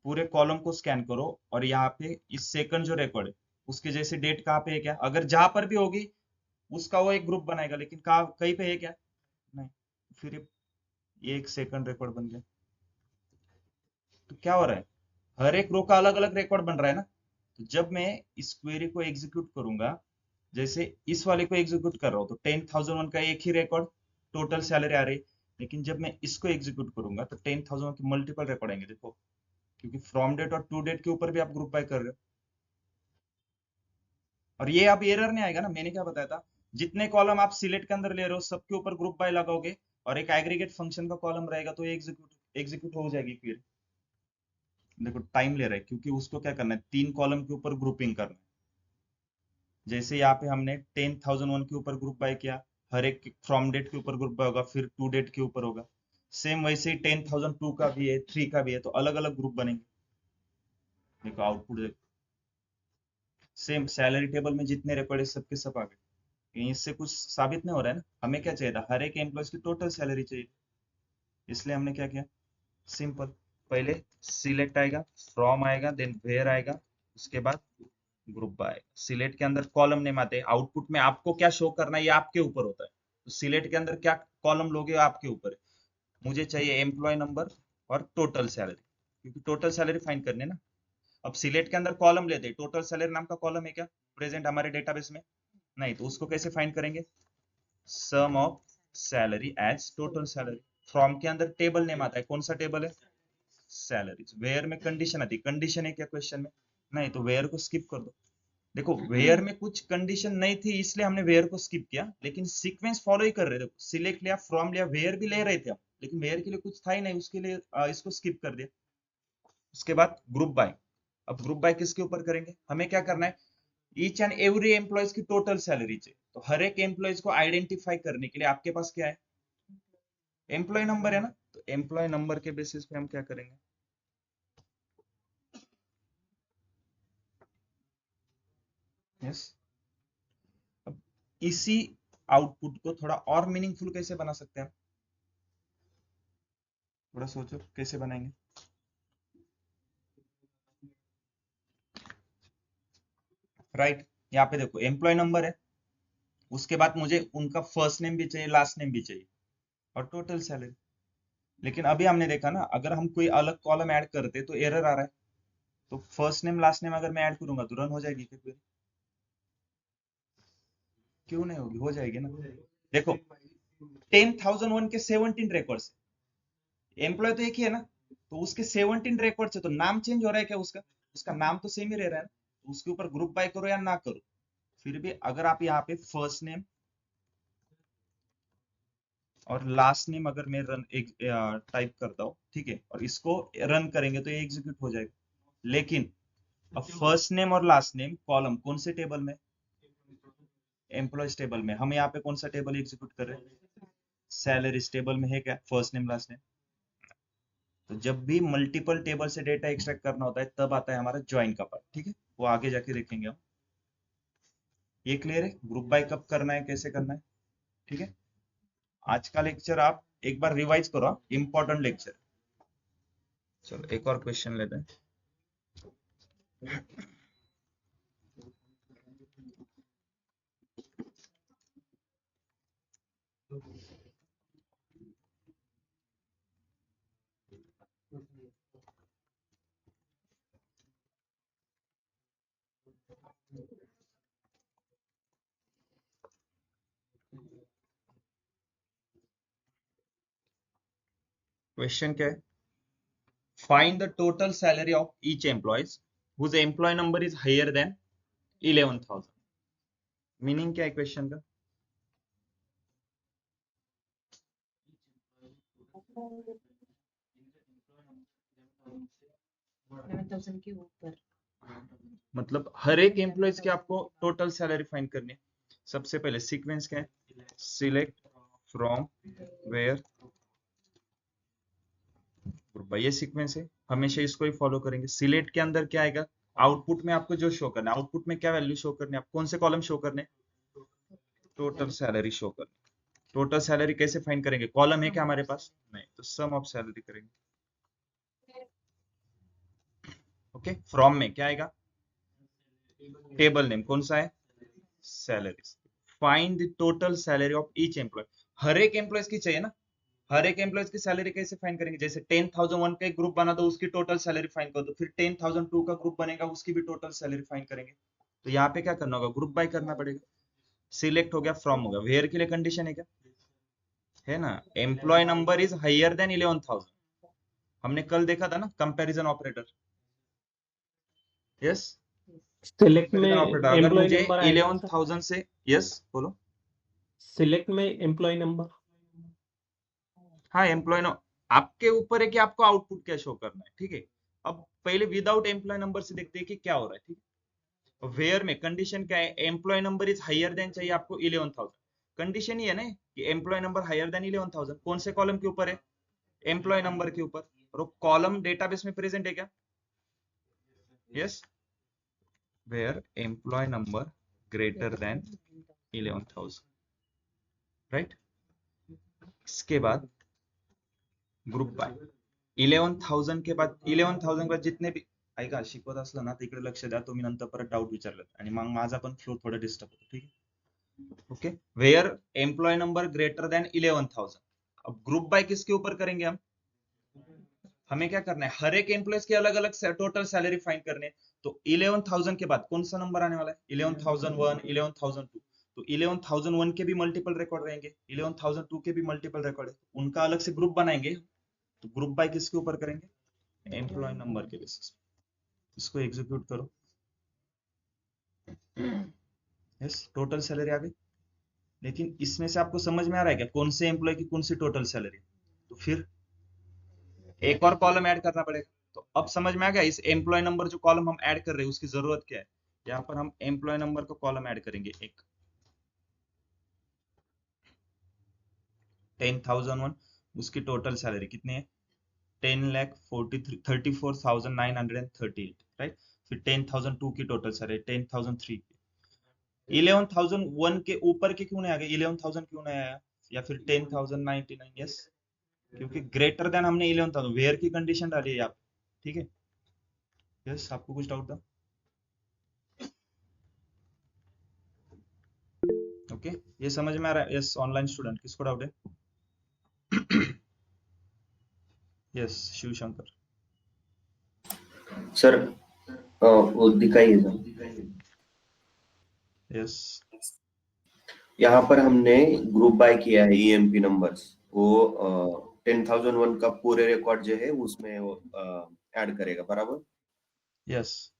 पूरे कॉलम को स्कैन करो और यहाँ पे इस सेकंड जो रिकॉर्ड है उसके जैसे डेट कहाँ पे है क्या? अगर जहां पर भी होगी उसका वो एक ग्रुप बनाएगा, लेकिन कहाँ कहीं पे है क्या? नहीं। फिर ये एक सेकंड रिकॉर्ड बन गया। तो क्या हो रहा है, हर एक रो का अलग अलग रिकॉर्ड बन रहा है ना। तो जब मैं इस क्वेरी को एग्जीक्यूट करूंगा, जैसे इस वाले को एग्जीक्यूट कर रहा हूँ तो 10,001 का एक ही रिकॉर्ड टोटल सैलरी आ रही, लेकिन जब मैं इसको एग्जीक्यूट करूंगा तो 10,000 के मल्टीपल रिकॉर्ड आएंगे। देखो क्योंकि फ्रॉम डेट और टू डेट के ऊपर भी आप ग्रुप बाय कर रहे हो। और ये अब एरर नहीं आएगा ना, मैंने क्या बताया था, जितने कॉलम आप सिलेक्ट के अंदर ले रहे हो सबके ऊपर ग्रुप बाय लगाओगे और एक एग्रीगेट फंक्शन का कॉलम रहेगा तो एग्जीक्यूट एग्जीक्यूट हो जाएगी क्वेरी। देखो टाइम ले रहा है क्योंकि उसको क्या करना है, तीन कॉलम के ऊपर ग्रुपिंग करना है। जैसे यहाँ पे हमने 10,001 के ऊपर ग्रुप बाय किया, हर एक फ्रॉम डेट के ऊपर ग्रुप बाय होगा, फिर टू डेट के ऊपर होगा। सेम वैसे ही 10,002 का भी है, 3 का भी है, तो अलग अलग ग्रुप बनेंगे। देखो आउटपुट देखो, सेम सैलरी टेबल में जितने रिकॉर्ड है सबके सब आ गए। कहीं इससे कुछ साबित नहीं हो रहा है ना, हमें क्या चाहिए था, हर एक एम्प्लॉय की टोटल सैलरी चाहिए। इसलिए हमने क्या किया, सिंपल, पहले सिलेक्ट आएगा, फ्रॉम आएगा, देन वेयर आएगा, उसके बाद ग्रुप बाय आएगा। सिलेक्ट के अंदर कॉलम नेम आते हैं, आउटपुट में आपको क्या शो करना है ये आपके ऊपर होता है। तो सिलेक्ट के अंदर क्या कॉलम लोगे आपके ऊपर है। मुझे चाहिए एम्प्लॉय नंबर और टोटल सैलरी, क्योंकि टोटल सैलरी फाइंड करने ना। अब सिलेक्ट के अंदर कॉलम लेते हैं, टोटल सैलरी नाम का कॉलम है क्या प्रेजेंट हमारे डेटाबेस में? नहीं, तो उसको कैसे फाइंड करेंगे? Sum of salary as total salary. From के अंदर टेबल नेम आता है, कौन सा टेबल है? सैलरीज। वेयर में कंडीशन आती है, कंडीशन है क्या क्वेश्चन में? नहीं, तो वेयर को स्किप कर दो। देखो वेयर में कुछ कंडीशन नहीं थी इसलिए हमने वेयर को स्किप किया, लेकिन सीक्वेंस फॉलो ही कर रहे थे। सिलेक्ट लिया, फ्रॉम लिया, वेयर भी ले रहे थे हम, लेकिन वेयर के लिए कुछ था ही नहीं, उसके लिए इसको स्किप कर दिया। उसके बाद ग्रुप बाय। अब ग्रुप बाय किसके ऊपर करेंगे? हमें क्या करना है? ईच एंड एवरी एम्प्लॉयज की टोटल सैलरी चाहिए। तो हर एक एम्प्लॉयज को आइडेंटिफाई करने के लिए आपके पास क्या है? एम्प्लॉय नंबर है ना। तो एम्प्लॉय नंबर के बेसिस पे हम क्या करेंगे? यस। अब इसी आउटपुट को थोड़ा और मीनिंगफुल कैसे बना सकते हैं? थोड़ा सोचो कैसे बनाएंगे। राइट, यहाँ पे देखो एम्प्लॉय नंबर है, उसके बाद मुझे उनका फर्स्ट नेम भी चाहिए, लास्ट नेम भी चाहिए, और टोटल सैलरी। लेकिन अभी हमने देखा ना, अगर हम कोई अलग कॉलम ऐड करते तो एरर आ रहा है। तो फर्स्ट नेम लास्ट नेम अगर मैं ऐड करूंगा तो रन हो जाएगी क्या query? क्यों नहीं होगी? हो जाएगी ना। देखो 10,001 के 17 रिकॉर्ड्स, एम्प्लॉय तो एक ही है ना, तो उसके 17 रिकॉर्ड्स है, तो नाम चेंज हो रहा है क्या उसका? उसका नाम तो सेम ही रह रहा है ना। उसके ऊपर ग्रुप बाय करो या ना करो, फिर भी अगर आप यहाँ पे फर्स्ट नेम और लास्ट नेम अगर मैं रन एक टाइप करता हूँ, ठीक है, और इसको रन करेंगे तो ये एग्जीक्यूट हो जाएगा। लेकिन अब फर्स्ट नेम और लास्ट नेम कॉलम कौन से टेबल में? एम्प्लॉयज टेबल में। हम यहाँ पे कौन सा टेबल एग्जीक्यूट कर रहे हैं? सैलरीज टेबल में है क्या फर्स्ट नेम लास्ट नेम? तो जब भी मल्टीपल टेबल से डेटा एक्सट्रैक्ट करना होता है तब आता है हमारा ज्वाइन का पार्ट, ठीक है, वो आगे जाके देखेंगे हम। ये क्लियर है ग्रुप बाय कब करना है, कैसे करना है? ठीक है, आज का लेक्चर आप एक बार रिवाइज करो, इंपॉर्टेंट लेक्चर। चलो एक और क्वेश्चन लेते हैं। क्वेश्चन क्या है? Find the total salary of each employees whose employ number is higher than 11,000। Meaning क्या है क्वेश्चन का? के ऊपर मतलब हर एक एम्प्लॉयज की आपको टोटल सैलरी फाइंड करनी है। सबसे पहले सीक्वेंस क्या है? सिलेक्ट फ्रॉम वेयर ग्रुप, ये सीक्वेंस है, हमेशा इसको ही फॉलो करेंगे। सिलेक्ट के अंदर क्या आएगा? आउटपुट में आपको जो शो करना है, आउटपुट में क्या वैल्यू शो करनी है? आप कौन से कॉलम शो करने? टोटल सैलरी शो करनी। टोटल सैलरी कैसे फाइंड करेंगे? कॉलम है क्या हमारे पास? नहीं, तो सम ऑफ सैलरी करेंगे। ओके, फ्रॉम में क्या आएगा? टेबल नेम कौन सा है? Salaries. Find the total salary of each employee. हर एक एम्प्लॉय की चाहिए ना, हर एक एम्प्लॉयज की सैलरी कैसे फाइंड करेंगे? जैसे 10,001 का एक ग्रुप बना दो, उसकी टोटल सैलरी फाइंड कर दो, फिर 10,002 का ग्रुप बनेगा, उसकी भी टोटल सैलरी फाइंड करेंगे। तो यहाँ पे क्या करना होगा? ग्रुप बाय करना पड़ेगा। सिलेक्ट हो गया, फ्रॉम हो गया, वेयर के लिए कंडीशन है क्या? है ना, employ number is higher than 11,000। हमने कल देखा था ना कंपैरिजन ऑपरेटर। यस, सिलेक्ट में कंपैरिजन ऑपरेटर अगर एम्प्लॉय मुझे नंबर आएगा सर? 11,000 से, यस बोलो। सिलेक्ट में एम्प्लॉय नंबर? हाँ, एम्प्लॉय नो आपके ऊपर है कि आपको आउटपुट क्या शो करना है, ठीक है। अब पहले विदाउट एम्प्लॉय नंबर से देखते हैं कि क्या हो रहा है, ठीक है। वेयर में कंडीशन क्या है? Employ number is higher than चाहिए आपको 11,000। कंडीशन ही है ना कि एम्प्लॉय नंबर हायर देन 11,000। कौन से कॉलम के ऊपर है? एम्प्लॉय नंबर के ऊपर। और कॉलम डेटाबेस में प्रेजेंट है क्या? Yes, where employ number greater than 11,000, right. इसके बाद ग्रुप बाय 11,000 के बाद 11,000 के बाद जितने भी ऐका शिकवत असलं ना तिकडे लक्ष द्या, तुम्ही नंतर परत डाऊट विचारला आणि मग माझा पण फ्लो थोडा डिस्टर्ब होतो, ठीक है। Okay, where employ number greater than 11,000। अब ग्रुप बाय किसके ऊपर करेंगे हम? हमें क्या करना है, हर एक एम्प्लॉयज की अलग अलग टोटल सैलरी फाइंड करनी है। तो 11,000 के बाद कौन सा नंबर आने वाला है, 11,001, 11,002। तो 11,001 के भी मल्टीपल रिकॉर्ड रहेंगे, 11,002 के भी मल्टीपल रिकॉर्ड है, उनका अलग से ग्रुप बनाएंगे। तो ग्रुप बाय किसके ऊपर करेंगे, एम्प्लॉय नंबर के बेसिस। इसको एग्जीक्यूट करो। यस, टोटल सैलरी आ गई। लेकिन इसमें से आपको समझ में आ रहा है क्या कौन से एम्प्लॉय की कौन सी टोटल सैलरी? तो फिर एक और कॉलम ऐड करना पड़ेगा। तो अब समझ में आ गया इस एम्प्लॉय नंबर जो कॉलम हम ऐड कर रहे हैं उसकी जरूरत क्या है। यहाँ पर हम एम्प्लॉय नंबर का कॉलम ऐड करेंगे एक, 10,001, उसकी टोटल सैलरी कितनी है, 10,34,938, राइट। फिर 10,002 की टोटल सैलरी, 10,003 की। 11,001 के ऊपर के क्यों नहीं आ गए, 11,000 क्यों नहीं आया, या फिर 10,099? यस, क्योंकि ग्रेटर देन हमने 11,000 वेयर की कंडीशन डाली है आप, ठीक है। यस, आपको कुछ डाउट था? ओके, ये समझ में आ रहा है? यस, ऑनलाइन स्टूडेंट किसको डाउट है? यस, शिव शंकर। सर वो दिखाइए सर। यस, यहाँ पर हमने ग्रुप बाय किया है ईएमपी नंबर्स, वो 10,001 का पूरे रिकॉर्ड जो है उसमें वो ऐड करेगा, बराबर। यस।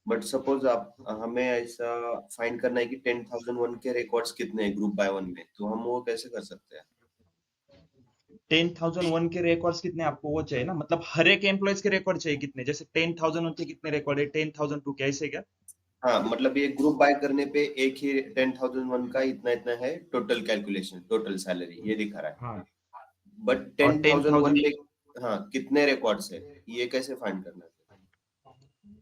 बट सपोज आप हमें ऐसा फाइंड करना है कि 10,001 के रिकॉर्ड्स कितने हैं ग्रुप बाय वन में, तो हम वो कैसे कर सकते हैं? 10,001 के रिकॉर्ड्स कितने आपको वो चाहिए ना, मतलब हर एक एम्प्लॉयज के रिकॉर्ड चाहिए कितने, जैसे 10,001 के कितने रिकॉर्ड है, 10,002 के, ऐसे क्या? हाँ, मतलब ये ग्रुप बाय करने पे एक ही 10,001 का इतना इतना है टोटल कैलकुलेशन, टोटल सैलरी ये दिखा रहा है। हाँ, बट और 10,001 पे हाँ कितने रिकॉर्ड्स है, ये कैसे फाइंड करना है?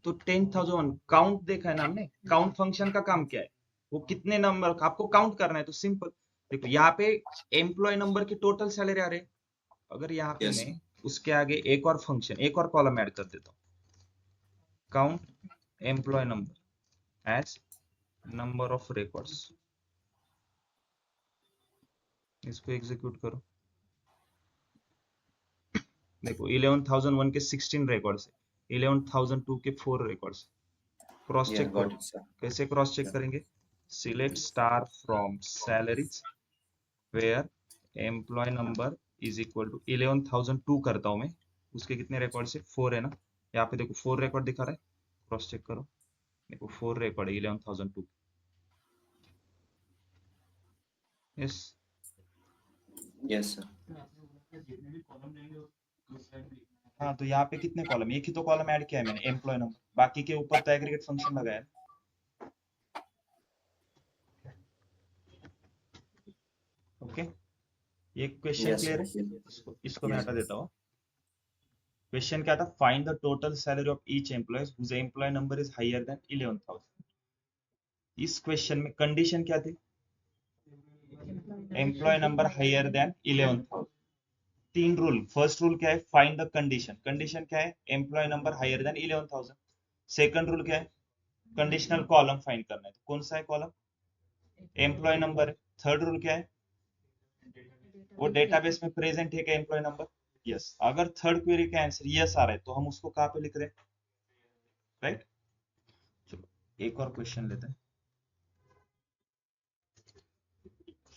तो 10,001 काउंट देखा है ना हमने, काउंट फंक्शन का काम क्या है, वो कितने नंबर आपको काउंट करना है। तो सिंपल देखो, यहाँ पे एम्प्लॉय नंबर की टोटल सैलरी आ रही है। अगर यहाँ पे यस। मैं उसके आगे एक और फंक्शन, एक और कॉलम ऐड कर देता हूँ, count employ number as number of records, इसको एग्जीक्यूट करो। देखो 11,001 के 16 रिकॉर्ड्स है, 11,002 के 4 रिकॉर्ड्स। क्रॉस या चेक करो। Got it sir. कैसे क्रॉस चेक करेंगे, select star from salaries where employ number is equal to 11,002 करता हूं मैं, उसके कितने रिकॉर्ड से 4 है ना, यहाँ पे देखो 4 रिकॉर्ड दिखा रहा है, क्रॉस चेक करो। देखो 4 रिकॉर्ड है 11,002। Yes, yes sir. जितने भी कॉलम रहेंगे वो ग्रुप बाय में लिखना है। हाँ, तो यहाँ पे कितने कॉलम, एक ही तो कॉलम ऐड किया है मैंने, एम्प्लॉय नंबर, बाकी के ऊपर तो एग्रीगेट फंक्शन लगाया है। ओके, ये क्वेश्चन यस क्लियर सर। है? इसको मैं यस। हटा देता हूँ। क्वेश्चन क्या था, find the total salary of each employ whose employ number is higher than 11,000। इस क्वेश्चन में कंडीशन क्या थी, एम्प्लॉय नंबर हायर देन 11,000। तीन रूल, फर्स्ट रूल क्या है, फाइंड द कंडीशन, कंडीशन क्या है, employ number higher than 11,000। Second rule क्या है, कंडीशनल कॉलम फाइंड करना है, तो कौन सा है कॉलम, एम्प्लॉय नंबर है। थर्ड रूल क्या है, वो डेटाबेस में प्रेजेंट है क्या एम्प्लॉय नंबर। यस, अगर थर्ड क्वेरी का आंसर यस आ रहा है तो हम उसको कहाँ पे लिख रहे हैं, राइट। चलो एक और क्वेश्चन लेते हैं,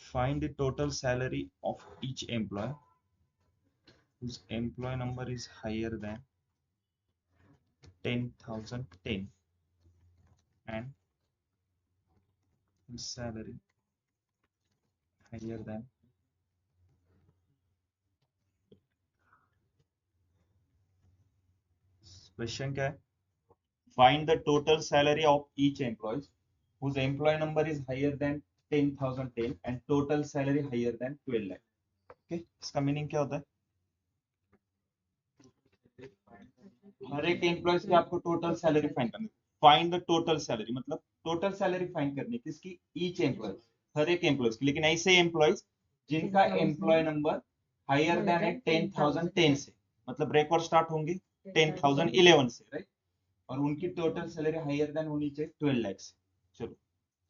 find the total salary of each employ whose employee number is higher than 10,010 and his salary higher than question क्या है, find the total salary of each employee whose employee number is higher than 10,010 and total salary higher than 12 lakh। Okay, इसका meaning क्या होता है, हर एक employees की आपको total salary find करनी है। फाइंड द टोटल सैलरी मतलब टोटल सैलरी फाइंड करनी है किसकी, ईच एम्प्लॉय, हर एक एम्प्लॉयज की, लेकिन ऐसे एम्प्लॉयज जिनका एम्प्लॉय नंबर हायर देन है 10,010 से, मतलब रिकॉर्ड स्टार्ट होंगे 10,011 से, राइट, और उनकी टोटल सैलरी हायर देन होनी चाहिए 12 लाख से। चलो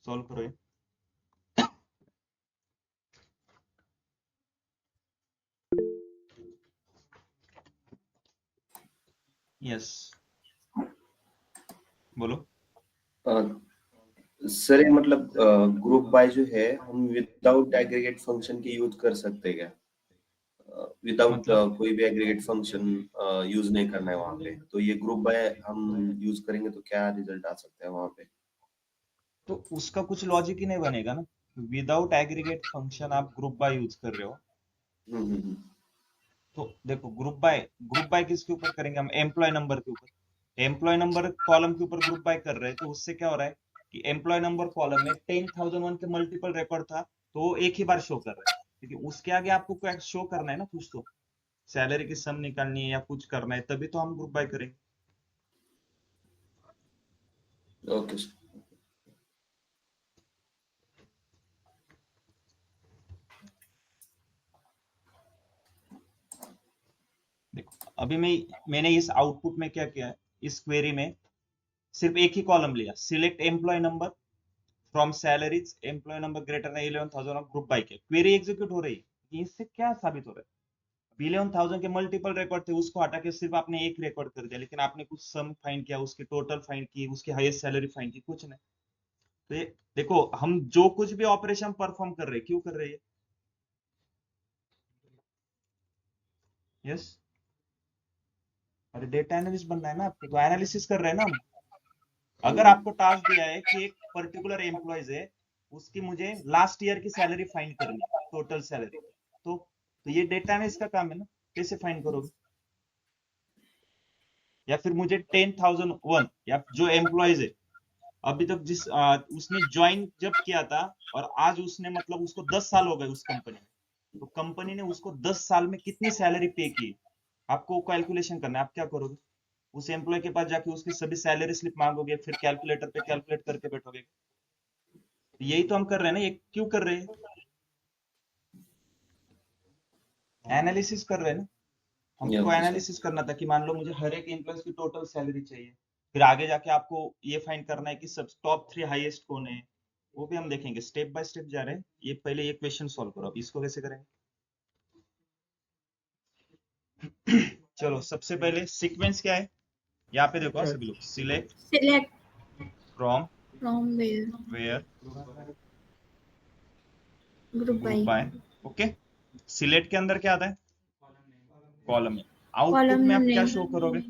सॉल्व करो ये। यस, बोलो। सर ये मतलब ग्रुप बाय जो है हम विदाउट एग्रीगेट फंक्शन के यूज कर सकते हैं क्या? विदाउट मतलब कोई भी एग्रीगेट फंक्शन यूज नहीं करना है वहां पे, तो ये ग्रुप बाय हम यूज करेंगे तो क्या रिजल्ट आ सकता है वहां पे? तो उसका कुछ लॉजिक ही नहीं बनेगा ना। विदाउट एग्रीगेट फंक्शन आप ग्रुप बाय यूज कर रहे हो। हम्म। तो देखो, ग्रुप बाय किसके ऊपर करेंगे हम? एम्प्लॉय नंबर के ऊपर। एम्प्लॉय नंबर कॉलम के ऊपर ग्रुप बाय कर रहे हैं, तो उससे क्या हो रहा है कि एम्प्लॉय नंबर कॉलम में 10,001 के मल्टीपल रिकॉर्ड था, तो वो एक ही बार शो कर रहा है, क्योंकि उसके आगे आपको क्या शो करना है ना, कुछ तो सैलरी की सम निकालनी है या कुछ करना है, तभी तो हम ग्रुप बाय करेंगे। Okay sir. देखो, अभी मैंने इस आउटपुट में क्या किया है, इस क्वेरी में सिर्फ एक ही कॉलम लिया, select employ number from salaries, employ number greater than 11,000 और ग्रुप बाय के। क्वेरी एग्जीक्यूट हो रही है। इससे क्या साबित हो रहा है? 11,000 के मल्टीपल रिकॉर्ड थे, उसको हटा के सिर्फ आपने एक रिकॉर्ड कर दिया, लेकिन आपने कुछ सम फाइंड किया, उसकी टोटल फाइंड की, उसकी हाईएस्ट सैलरी फाइंड की, कुछ नहीं। तो ये देखो, हम जो कुछ भी ऑपरेशन परफॉर्म कर रहे हैं, क्यों कर रहे हैं? यस, अरे डेटा एनालिस्ट बनना है ना आपको, तो एनालिसिस कर रहे हैं ना हम। अगर आपको टास्क दिया है कि एक पर्टिकुलर एम्प्लॉयज है, उसकी मुझे लास्ट ईयर की सैलरी फाइंड करनी है, टोटल सैलरी, तो ये डेटा एनालिस्ट का काम है ना। कैसे फाइंड करोगे? या फिर मुझे 10,001 या जो एम्प्लॉयज है अभी तक, उसने ज्वाइन जब किया था और आज उसने मतलब उसको 10 साल हो गए उस कंपनी में, तो कंपनी ने उसको 10 साल में कितनी सैलरी पे की, आपको कैलकुलेशन करना है। आप क्या करोगे? उस एम्प्लॉय के पास जाके उसकी सभी सैलरी स्लिप मांगोगे, फिर कैलकुलेटर पे कैलकुलेट करके बैठोगे। यही तो हम कर रहे हैं ना, ये क्यों कर रहे हैं? एनालिसिस कर रहे हैं ना। ये हमको ओके सर। एनालिसिस करना था कि मान लो मुझे हर एक एम्प्लॉय की टोटल सैलरी चाहिए, फिर आगे जाके आपको ये फाइंड करना है कि सब टॉप 3 हाईएस्ट कौन है, वो भी हम देखेंगे। स्टेप बाय स्टेप जा रहे हैं। ये पहले ये क्वेश्चन सॉल्व करो, अब इसको कैसे करेंगे? चलो, सबसे पहले सीक्वेंस क्या है, यहाँ पे देखो सभी लोग, select Select from from where where group group by by. Okay, select के अंदर क्या आता है? कॉलम में। आउटपुट column में आप क्या name शो करोगे?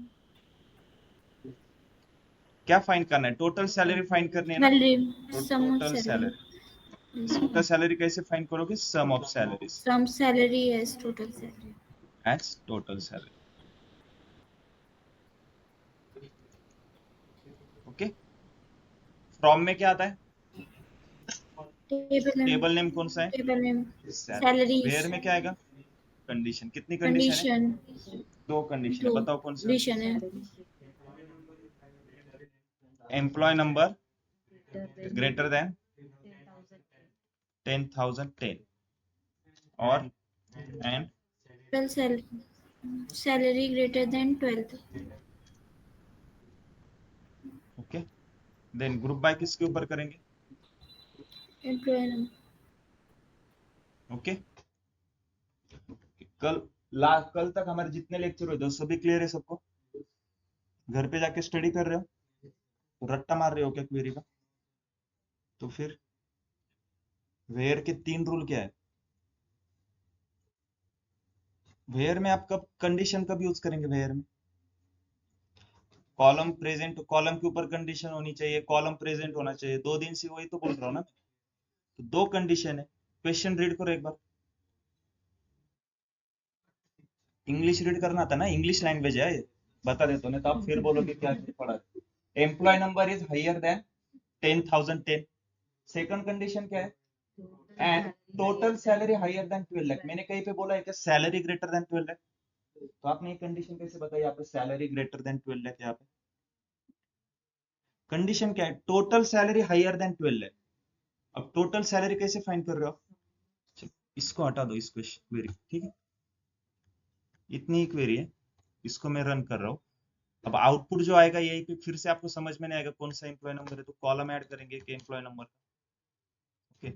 क्या फाइंड करना है? टोटल सैलरी फाइंड करनी है ना। salary तो sum of total salary salary, total salary कैसे फाइंड करोगे? Sum of salaries sum salary as total salary as total salary. Okay, from में क्या आता है? टेबल नेम कौन सा है? table name salaries. salaries where में क्या आएगा? कंडीशन। कितनी कंडीशन है? condition 2 कंडीशन है, दो बताओ कौन सा? condition है employ number greater than greater than 10,010 और and total salary greater than 12 okay, then group by किसके ऊपर करेंगे? employee number ओके, कल तक हमारे जितने लेक्चर हुए थे सभी क्लियर है सबको? घर पे जाके स्टडी कर रहे हो? तो रट्टा मार रहे हो क्या क्वेरी का? तो फिर वेयर के 3 रूल क्या है? वेयर में आप कब कंडीशन कब यूज करेंगे? वेयर में कॉलम प्रेजेंट, कॉलम के ऊपर कंडीशन होनी चाहिए, कॉलम प्रेजेंट होना चाहिए। 2 दिन से वही तो बोल रहा हूँ ना। तो 2 कंडीशन है। क्वेश्चन रीड करो एक बार। इंग्लिश रीड करना था ना, इंग्लिश लैंग्वेज है ये। बता देता हूँ, नहीं तो आप फिर बोलोगे क्या पढ़ा। Employ number is higher than 10,010। Second condition क्या है? And total salary higher than 12 lakh. मैंने कहीं पे बोला है कि सैलरी ग्रेटर देन 12 लाख, तो आपने ये कंडीशन कैसे बताई? यहाँ पे सैलरी ग्रेटर देन 12 लाख, यहाँ पे कंडीशन क्या है? Total salary higher than 12 lakh. अब टोटल सैलरी कैसे फाइंड कर रहे हो? चलो, इसको हटा दो, इस क्वेरी, ठीक है? इतनी ही क्वेरी है, इसको मैं रन कर रहा हूँ। अब आउटपुट जो आएगा यही पे फिर से आपको समझ में नहीं आएगा कौन सा एम्प्लॉय नंबर है, तो कॉलम ऐड करेंगे कि एम्प्लॉय नंबर। ओके,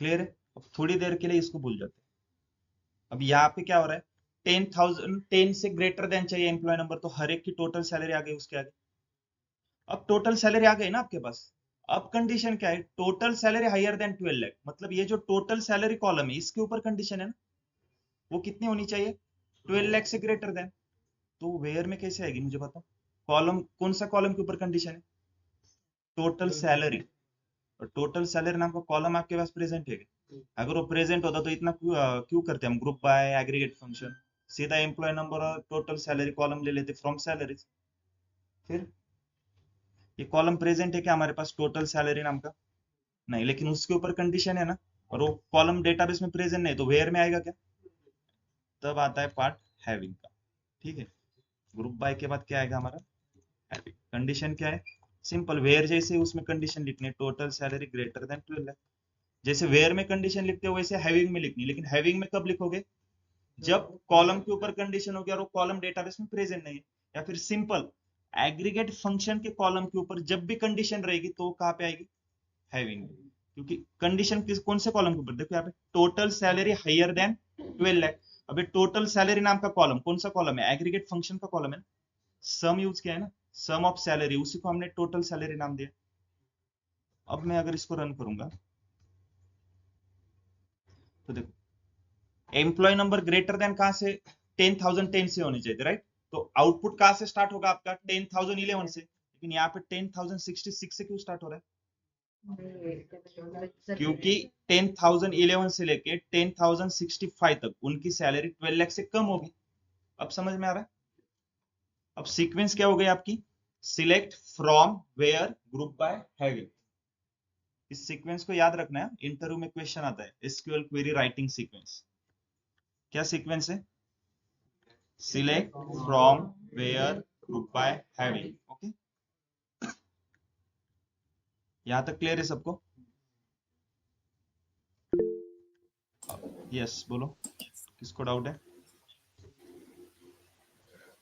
क्लियर है? अब थोड़ी देर के लिए इसको भूल जाते हैं। अब यहाँ पे क्या हो रहा है? 10 से ग्रेटर देन चाहिए एम्प्लॉय नंबर, तो हर एक की टोटल सैलरी आ गई उसके आगे। अब टोटल सैलरी आ गई ना आपके पास। अब कंडीशन क्या है, total salary higher than 12 lakh, मतलब ये जो टोटल सैलरी कॉलम है इसके ऊपर कंडीशन है ना, वो कितनी होनी चाहिए, 12 लाख से ग्रेटर देन। तो वेयर में कैसे आएगी मुझे बताओ, कॉलम कौन सा कॉलम के ऊपर कंडीशन है, टोटल सैलरी। और टोटल सैलरी नाम का कॉलम आपके पास प्रेजेंट है क्या? अगर वो प्रेजेंट होता तो इतना क्यों करते हम ग्रुप बाय एग्रीगेट फंक्शन, सीधा एम्प्लॉय नंबर और टोटल सैलरी कॉलम ले लेते फ्रॉम सैलरीज। फिर ये कॉलम प्रेजेंट है क्या हमारे पास टोटल सैलरी नाम का, नहीं, लेकिन उसके ऊपर कंडीशन है ना, और वो कॉलम डेटाबेस में प्रेजेंट नहीं, तो वेयर में आएगा क्या, तब आता है पार्ट हैविंग का। ठीक है, ग्रुप बाय के बाद क्या आएगा हमारा हैविंग। कंडीशन क्या है, सिंपल, वेयर जैसे उसमें कंडीशन लिखनी है total salary greater than 12 lakh. जैसे वेयर में कंडीशन लिखते हो वैसे हैविंग में लिखनी, लेकिन हैविंग में कब लिखोगे, जब कॉलम के ऊपर कंडीशन हो गया और वो कॉलम डेटाबेस में प्रेजेंट नहीं है, या फिर सिंपल एग्रीगेट फंक्शन के कॉलम के ऊपर जब भी कंडीशन रहेगी तो वो कहाँ पे आएगी, हैविंग में। क्योंकि कंडीशन किस कौन से कॉलम के ऊपर, देखो यहाँ पे total salary higher than 12 lakh. अबे टोटल सैलरी नाम का कॉलम कौन सा कॉलम है, एग्रीगेट फंक्शन का कॉलम है, सम यूज किया है ना, सम ऑफ सैलरी, उसी को हमने टोटल सैलरी नाम दिया। अब मैं अगर इसको रन करूंगा तो देखो, एम्प्लॉय नंबर ग्रेटर देन कहां से, 10,010 से होनी चाहिए, राइट। तो आउटपुट कहां से स्टार्ट होगा आपका, 10,011 से, लेकिन यहाँ पे 10,066 से क्यों स्टार्ट हो रहा है, क्योंकि 10,011 से लेके 10,065 तक उनकी सैलरी 12 लाख से कम होगी। अब समझ में आ रहा है। अब सीक्वेंस क्या हो गई आपकी, select from where group by having. इस सीक्वेंस को याद रखना है, इंटरव्यू में क्वेश्चन आता है, एसक्यूएल क्वेरी राइटिंग सीक्वेंस। क्या सीक्वेंस है, select from where group by having. Okay, यहां तक क्लियर है सबको, यस बोलो, किसको डाउट है।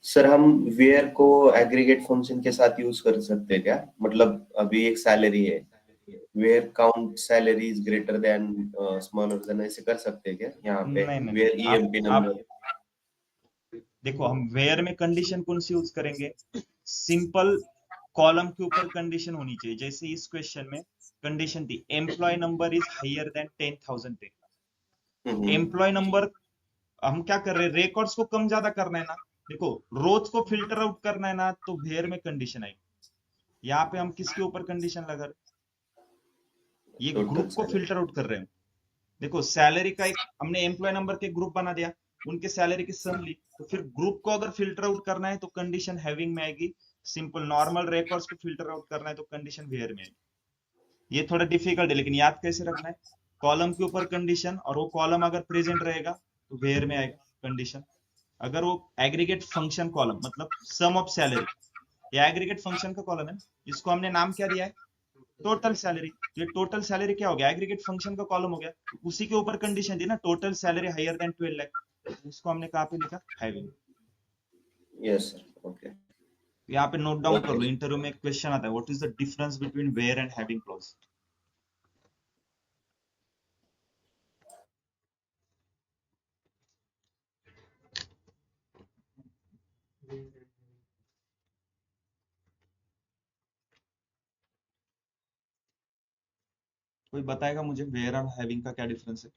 सर हम वेयर को एग्रीगेट फंक्शन के साथ यूज कर सकते हैं क्या, मतलब अभी एक सैलरी है, where count salary is greater than smaller than, ऐसे कर सकते हैं क्या यहाँ पे, नहीं, वेयर ईएमपी नंबर। देखो हम वेयर में कंडीशन कौन सी यूज करेंगे, सिंपल कॉलम के ऊपर कंडीशन होनी चाहिए। जैसे इस क्वेश्चन में कंडीशन थी employ number is higher than 10,010, employ number हम क्या कर रहे हैं, रिकॉर्ड्स को कम ज्यादा करना है ना, देखो रोज को फिल्टर आउट करना है ना, तो वेयर में कंडीशन आएगी। यहाँ पे हम किसके ऊपर कंडीशन लगा रहे, ये ग्रुप को फिल्टर आउट कर रहे हैं। देखो सैलरी का एक हमने एम्प्लॉय नंबर के ग्रुप बना दिया, उनके सैलरी की सम ली, तो फिर ग्रुप को अगर फिल्टर आउट करना है तो कंडीशन हैविंग में आएगी, सिंपल नॉर्मल रिकॉर्ड्स को फिल्टर आउट करना है तो कंडीशन वेयर में आएगी। ये थोड़ा डिफिकल्ट है, लेकिन याद कैसे रखना है, कॉलम के ऊपर कंडीशन, और वो कॉलम अगर प्रेजेंट रहेगा तो वेयर में आएगा कंडीशन। अगर वो एग्रीगेट फंक्शन कॉलम मतलब सम ऑफ सैलरी, ये एग्रीगेट फंक्शन का कॉलम है, इसको हमने नाम क्या दिया है, टोटल सैलरी। तो ये टोटल सैलरी क्या हो गया, एग्रीगेट फंक्शन का कॉलम हो गया, उसी के ऊपर कंडीशन दी ना, total salary higher than 12 lakh, इसको हमने कहां पे लिखा, हैविंग। Yes sir, okay. यहाँ पे नोट डाउन कर लो, इंटरव्यू में एक क्वेश्चन आता है, what is the difference between where and having clause. कोई बताएगा मुझे वेयर और हैविंग का क्या डिफरेंस है।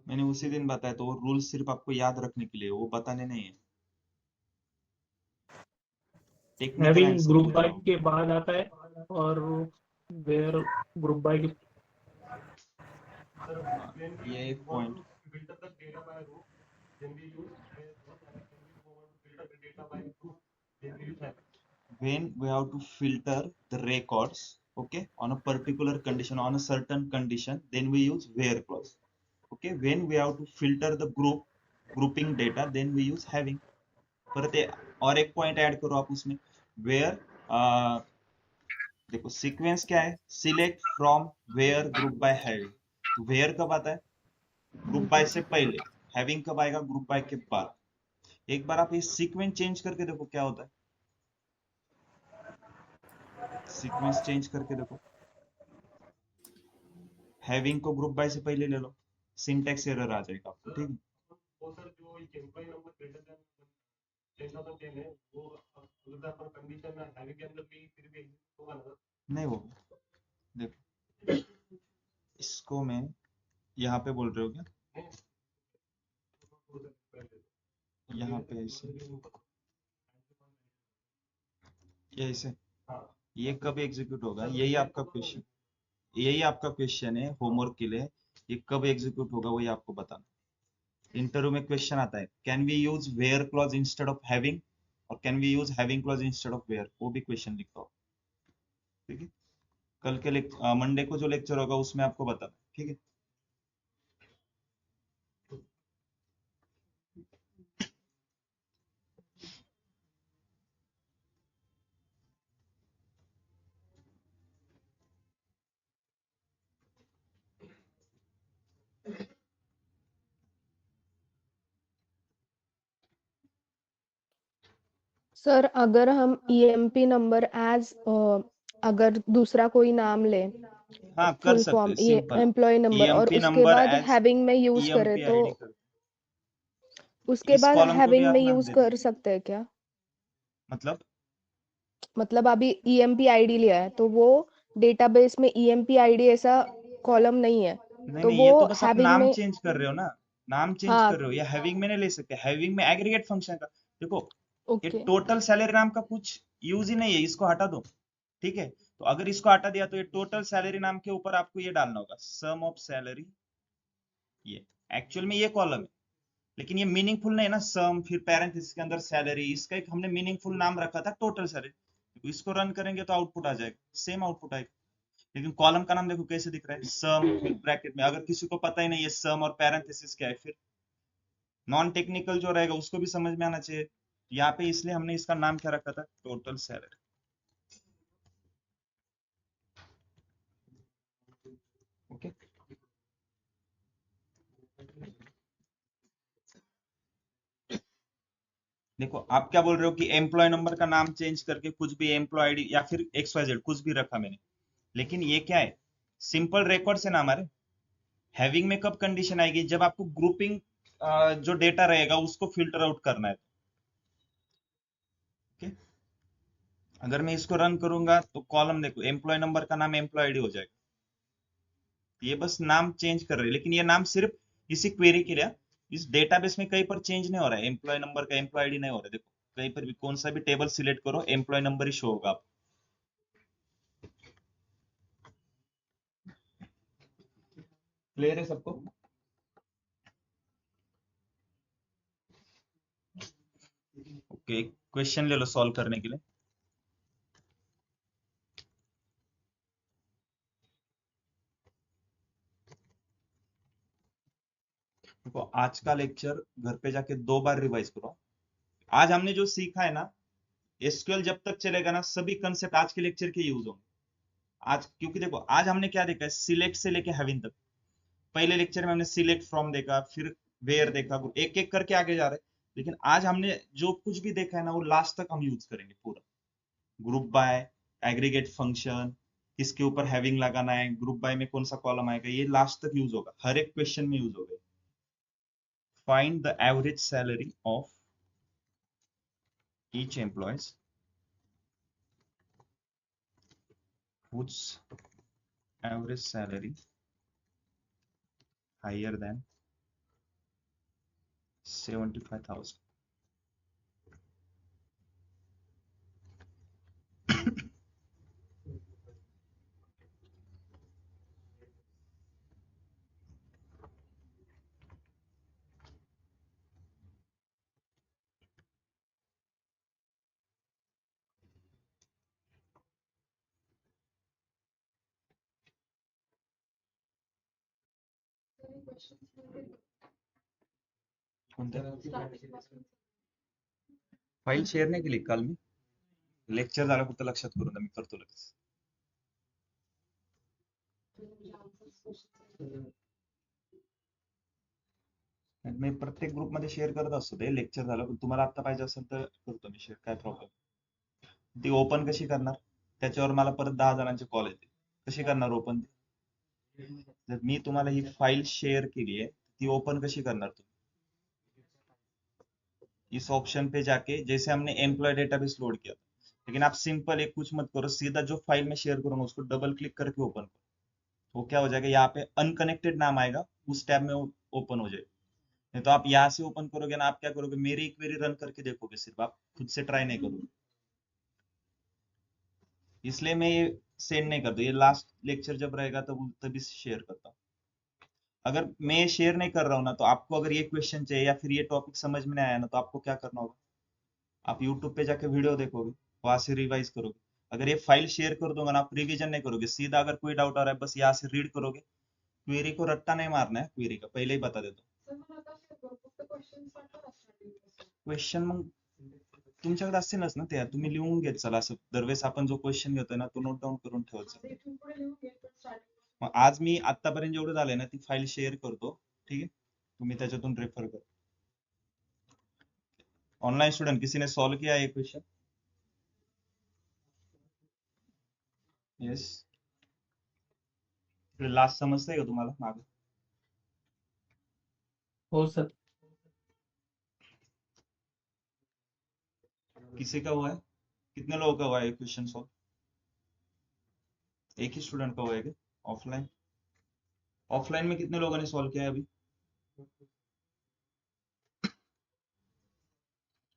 मैंने उसी दिन बताया, तो वो रूल सिर्फ आपको याद रखने के लिए, वो बताने नहीं है, टेक्निकल हैविंग आंसर ग्रुप दे बाय रहा हूँ। के बाद आता है और वेयर ग्रुप बाय के ये एक point, when we have to filter the records, okay, on a particular condition, on a certain condition, then we use where clause. Okay, when we have to filter the grouping data, then we use having। परत और एक point add करो आप उसमें, where देखो sequence क्या है, select from where group by having. Where कब आता है, ग्रुप बाय से पहले, हैविंग कब आएगा, ग्रुप बाय के बाद। एक बार आप ये सीक्वेंस चेंज करके देखो क्या होता है, सीक्वेंस चेंज करके देखो, हैविंग को ग्रुप बाय से पहले ले लो, सिंटैक्स एरर आ जाएगा आपको, ठीक है। वो सर जो एम्प्लॉय नंबर ग्रेटर देन 10,010 है, वो अगर अपन कंडीशन में हैविंग के अंदर भी फिर भी होगा ना सर? नहीं वो देखो, इसको मैं यहाँ पे बोल रहे हो क्या, यहाँ पे ऐसे, ये ऐसे, ये कब एग्जीक्यूट होगा, यही आपका क्वेश्चन, यही आपका क्वेश्चन है होमवर्क के लिए, ये कब एग्जीक्यूट होगा वही आपको बताना। इंटरव्यू में क्वेश्चन आता है, can we use where clause instead of having, और can we use having clause instead of where, वो भी क्वेश्चन लिखता हो, ठीक है। कल के मंडे को जो लेक्चर होगा उसमें आपको बताना, ठीक है। सर अगर हम ईएमपी नंबर एज अगर दूसरा कोई नाम ले, हाँ कर फुल सकते फॉर्म हैं, ये सिंपल, एम्प्लॉय नंबर, और ईएमपी उसके नंबर बाद एज हैविंग में यूज करे ईएमपी तो आईडी कर, उसके इस बाद कॉलम को भी हैविंग आप में नाम यूज दे दो, कर सकते हैं क्या? मतलब अभी ईएमपी आईडी लिया है तो वो डेटाबेस में ईएमपी आईडी ऐसा कॉलम नहीं है, नहीं तो नहीं, वो ये तो बस आप हैविंग नाम में, चेंज कर रहे हो ना, नाम चेंज हाँ कर रहे हो, या हैविंग में नहीं ले सकते, हैविंग में एग्रीगेट फंक्शन का, देखो ये ओके टोटल सैलरी नाम का कुछ यूज ही नहीं है, इसको हटा दो, ठीक है। तो अगर इसको हटा दिया तो ये टोटल सैलरी नाम के ऊपर आपको ये डालना होगा, सम ऑफ सैलरी, ये एक्चुअल में ये कॉलम है, लेकिन ये मीनिंगफुल नहीं है ना, सम फिर पैरेंथेसिस के अंदर सैलरी, इसका एक हमने मीनिंगफुल नाम रखा था टोटल सैलरी, तो इसको रन करेंगे तो आउटपुट आ जाएगा, सेम आउटपुट आएगा, लेकिन कॉलम का नाम देखो कैसे दिख रहा है, सम फिर ब्रैकेट में, अगर किसी को पता ही नहीं है सम और पैरेंथेसिस क्या है, फिर नॉन टेक्निकल जो रहेगा उसको भी समझ में आना चाहिए, यहाँ पे इसलिए हमने इसका नाम क्या रखा था, टोटल सैलरी, ओके। देखो आप क्या बोल रहे हो कि एम्प्लॉय नंबर का नाम चेंज करके कुछ भी एम्प्लॉय आईडी या फिर XYZ कुछ भी रखा मैंने, लेकिन ये क्या है, सिंपल रिकॉर्ड से ना हमारे, हैविंग में कब कंडीशन आएगी, जब आपको ग्रुपिंग जो डेटा रहेगा उसको फिल्टर आउट करना है, ओके। अगर मैं इसको रन करूंगा तो कॉलम देखो, एम्प्लॉय नंबर का नाम एम्प्लॉय आईडी हो जाएगा, ये बस नाम चेंज कर रहे हैं, लेकिन ये नाम सिर्फ इसी क्वेरी के लिए, इस डेटाबेस में कहीं पर चेंज नहीं हो रहा है, एम्प्लॉय नंबर का एम्प्लॉय आईडी नहीं हो रहा है, देखो कहीं पर भी कौन सा भी टेबल सिलेक्ट करो एम्प्लॉय नंबर ही शो होगा आपको, क्लियर है सबको। ओके, क्वेश्चन ले लो सॉल्व करने के लिए। देखो आज का लेक्चर घर पे जाके 2 बार रिवाइज करो, आज हमने जो सीखा है ना, एसक्यूएल जब तक चलेगा ना सभी कंसेप्ट आज के लेक्चर के यूज होंगे आज, क्योंकि देखो आज हमने क्या देखा है, सिलेक्ट से लेके हैविंग तक, पहले लेक्चर में हमने सिलेक्ट फ्रॉम देखा, फिर वेयर देखा, एक एक करके आगे जा रहे हैं, लेकिन आज हमने जो कुछ भी देखा है ना वो लास्ट तक हम यूज करेंगे पूरा, ग्रुप बाय, एग्रीगेट फंक्शन, किसके ऊपर हैविंग लगाना है, ग्रुप बाय में कौन सा कॉलम आएगा, ये लास्ट तक यूज होगा, हर एक क्वेश्चन में यूज होगा। Find the average salary of each employees whose average salary higher than 75,000. File share नाही केली काल मी, लेक्चर झालं फक्त लक्षात करून द्या, मी करतो लगेच. मी प्रत्येक ग्रुप मध्ये शेअर करत असतो, ते लेक्चर झालं, पण तुम्हाला आता पाहिजे असेल तर करतो मी शेअर, काय प्रॉब्लेम. ती ओपन कशी करणार, त्याच्यावर मला परत 10 जणांचे कॉल येते. कशी करणार ओपन? जर मी तुम्हाला ही फाइल शेअर केली आहे, ती ओपन कशी करणार तुम्ही? इस ऑप्शन पे जाके जैसे हमने एम्प्लॉय डेटाबेस लोड किया था, लेकिन आप सिंपल एक कुछ मत करो, सीधा जो फाइल में शेयर करूंगा उसको डबल क्लिक करके ओपन करो. वो क्या हो जाएगा, यहाँ पे अनकनेक्टेड नाम आएगा, उस टैब में ओपन हो जाएगा. नहीं तो आप यहाँ से ओपन करोगे ना, आप क्या करोगे, मेरी एक क्वेरी रन करके देखोगे, सिर्फ आप खुद से ट्राई नहीं करोगे. इसलिए मैं ये सेंड नहीं करता. ये लास्ट लेक्चर जब रहेगा तभी शेयर करता हूँ. अगर मैं शेयर नहीं कर रहा हूँ ना, तो आपको अगर ये क्वेश्चन चाहिए या फिर ये टॉपिक समझ में नहीं आया ना, तो आपको क्या करना होगा, आप यूट्यूब पे जाके वीडियो देखोगे, वहां से रिवाइज करोगे. अगर ये फाइल शेयर कर दूंगा ना, आप रिवीजन नहीं करोगे, सीधा अगर कोई डाउट आ रहा है बस यहाँ से रीड करोगे. क्वेरी को रट्टा नहीं मारना है, क्वेरी का पहले ही बता देता हूँ. क्वेश्चन मग तुमच्याकडे असतीलच ना, त्या तुम्ही लिहून घेत चला. असं दरवेळेस आपण जो क्वेश्चन घेतोय ना, तो नोट डाऊन करून ठेवायचा. मग आज मी आतापर्यंत जेवढं झालंय ना, ती फाइल शेअर करतो. ठीक आहे, तुम्ही त्याच्यातून रेफर करा. ऑनलाइन स्टूडेंट किसी ने सॉल्व किया है ये क्वेश्चन? यस. लास्ट समजतंय का तुम्हाला मागे? हो सर. किसी का हुआ है? कितने लोगों का हुआ है क्वेश्चन सॉल्व? एक ही स्टूडेंट का हुआ है क्या? ऑफलाइन ऑफलाइन में कितने लोगों ने सॉल्व किया है अभी?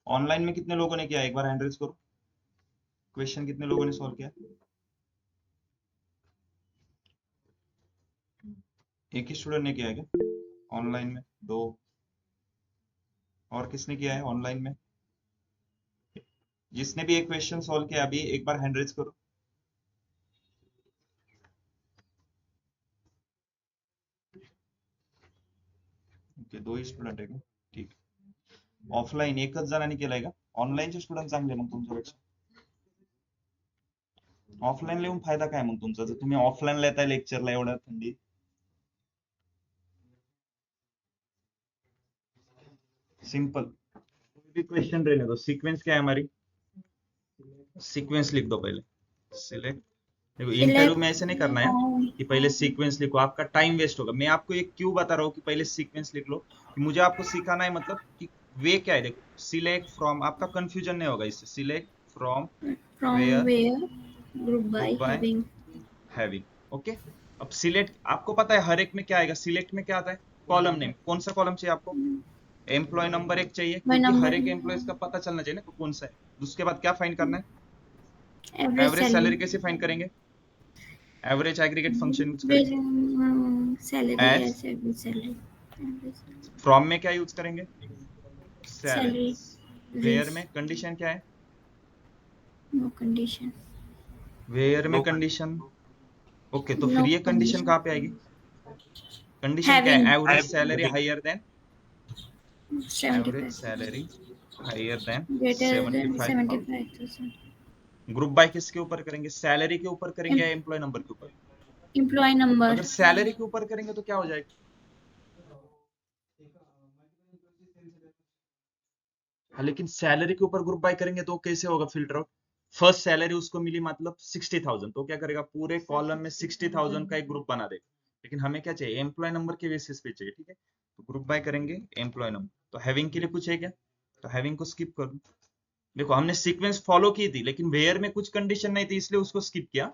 ऑनलाइन में कितने लोगों ने किया है? एक बार हैंड रेज करो. क्वेश्चन कितने लोगों ने सॉल्व किया? एक ही स्टूडेंट ने किया है क्या ऑनलाइन में? 2. और किसने किया है ऑनलाइन में? जिसने भी एक क्वेश्चन सॉल्व किया अभी, एक बार हैंड रेज करो. ओके, 2 ही स्टुडंट आहे का? ठीक. ऑफलाईन एकच जणांनी केलाय का? ऑनलाईनचे स्टुडंट चांगले मग तुमच्यापेक्षा. ऑफलाईन लिहून फायदा काय मग तुमचा, जर तुम्ही ऑफलाईनला येताय लेक्चरला एवढ्या थंडी? सिंपल क्वेश्चन रहने दो. सीक्वेंस क्या है हमारी? सीक्वेंस लिख दो पहले. सिलेक्ट. देखो इंटरव्यू में ऐसे नहीं करना है कि पहले सीक्वेंस लिखो, आपका टाइम वेस्ट होगा. मैं आपको एक क्यों बता रहा हूँ कि पहले सीक्वेंस लिख लो, कि मुझे आपको सिखाना है, मतलब कि वे क्या है. देखो सिलेक्ट फ्रॉम, आपका कंफ्यूजन नहीं होगा इससे. Select from From Where? where? Group by Group by having. Having. Okay. अब सिलेक्ट आपको पता है हर एक में क्या आएगा. सिलेक्ट में क्या आता है? Column name. कौन सा कॉलम चाहिए आपको? एम्प्लॉय नंबर एक चाहिए, क्योंकि हर एक एम्प्लॉय का पता चलना चाहिए ना कौन सा है. उसके बाद क्या फाइंड करना है? Average average salary salary. कैसे फाइंड करेंगे? Average aggregate function use Where, करेंगे. salary As? as average salary. Average salary. From में क्या यूज करेंगे? सैलरी. Salary. Where Raise. में कंडीशन क्या है? No condition. वेयर में कंडीशन. ओके, तो No फिर ये कंडीशन condition. कहाँ पे आएगी? कंडीशन क्या है? Having. Average salary higher than, average 75. Salary higher than Greater than 75,000. 75,000. Group by किसके ऊपर करेंगे? सैलरी के ऊपर करेंगे या एम्प्लॉय नंबर के ऊपर? Employee number. अगर सैलरी के ऊपर करेंगे तो क्या हो जाएगा? हाँ, लेकिन सैलरी के ऊपर ग्रुप बाय करेंगे तो कैसे होगा फिल्टर आउट? फर्स्ट सैलरी उसको मिली मतलब 60,000, तो क्या करेगा, पूरे कॉलम में 60,000 का एक ग्रुप बना देगा. लेकिन हमें क्या चाहिए? एम्प्लॉय नंबर के बेसिस पे चाहिए. ठीक है, तो ग्रुप बाय करेंगे एम्प्लॉय नंबर. तो हैविंग के लिए कुछ है क्या? तो हैविंग को स्किप कर दो. देखो हमने सीक्वेंस फॉलो की थी, लेकिन वेयर में कुछ कंडीशन नहीं थी, इसलिए उसको स्किप किया.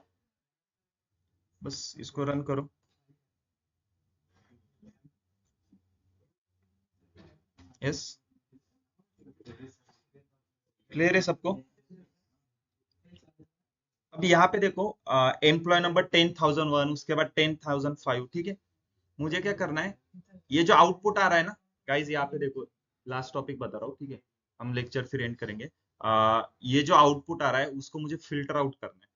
बस इसको रन करो. यस, क्लियर है सबको? अब यहाँ पे देखो एम्प्लॉय नंबर 10,001, उसके बाद 10,005. ठीक है, मुझे क्या करना है, ये जो आउटपुट आ रहा है ना गाइज, यहाँ पे देखो लास्ट टॉपिक बता रहा हूँ. ठीक है, हम लेक्चर फिर एंड करेंगे. ये जो आउटपुट आ रहा है उसको मुझे फिल्टर आउट करना है.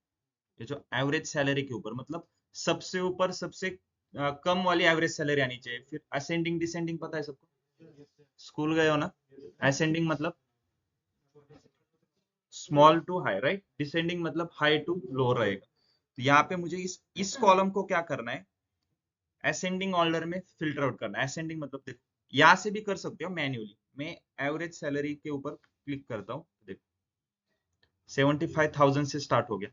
ये जो एवरेज सैलरी के ऊपर, मतलब सबसे ऊपर सबसे कम वाली एवरेज सैलरी आनी चाहिए. फिर असेंडिंग डिसेंडिंग पता है सबको? स्कूल गए हो ना? असेंडिंग मतलब small to high, right? Descending मतलब हाई टू लो रहेगा. तो यहाँ पे मुझे इस कॉलम को क्या करना है, असेंडिंग ऑर्डर में फिल्टर आउट करना है. असेंडिंग मतलब देखो यहाँ से भी कर सकते हो मैन्युअली. मैं एवरेज सैलरी के ऊपर क्लिक करता हूँ. देखो 75,000 से स्टार्ट हो गया.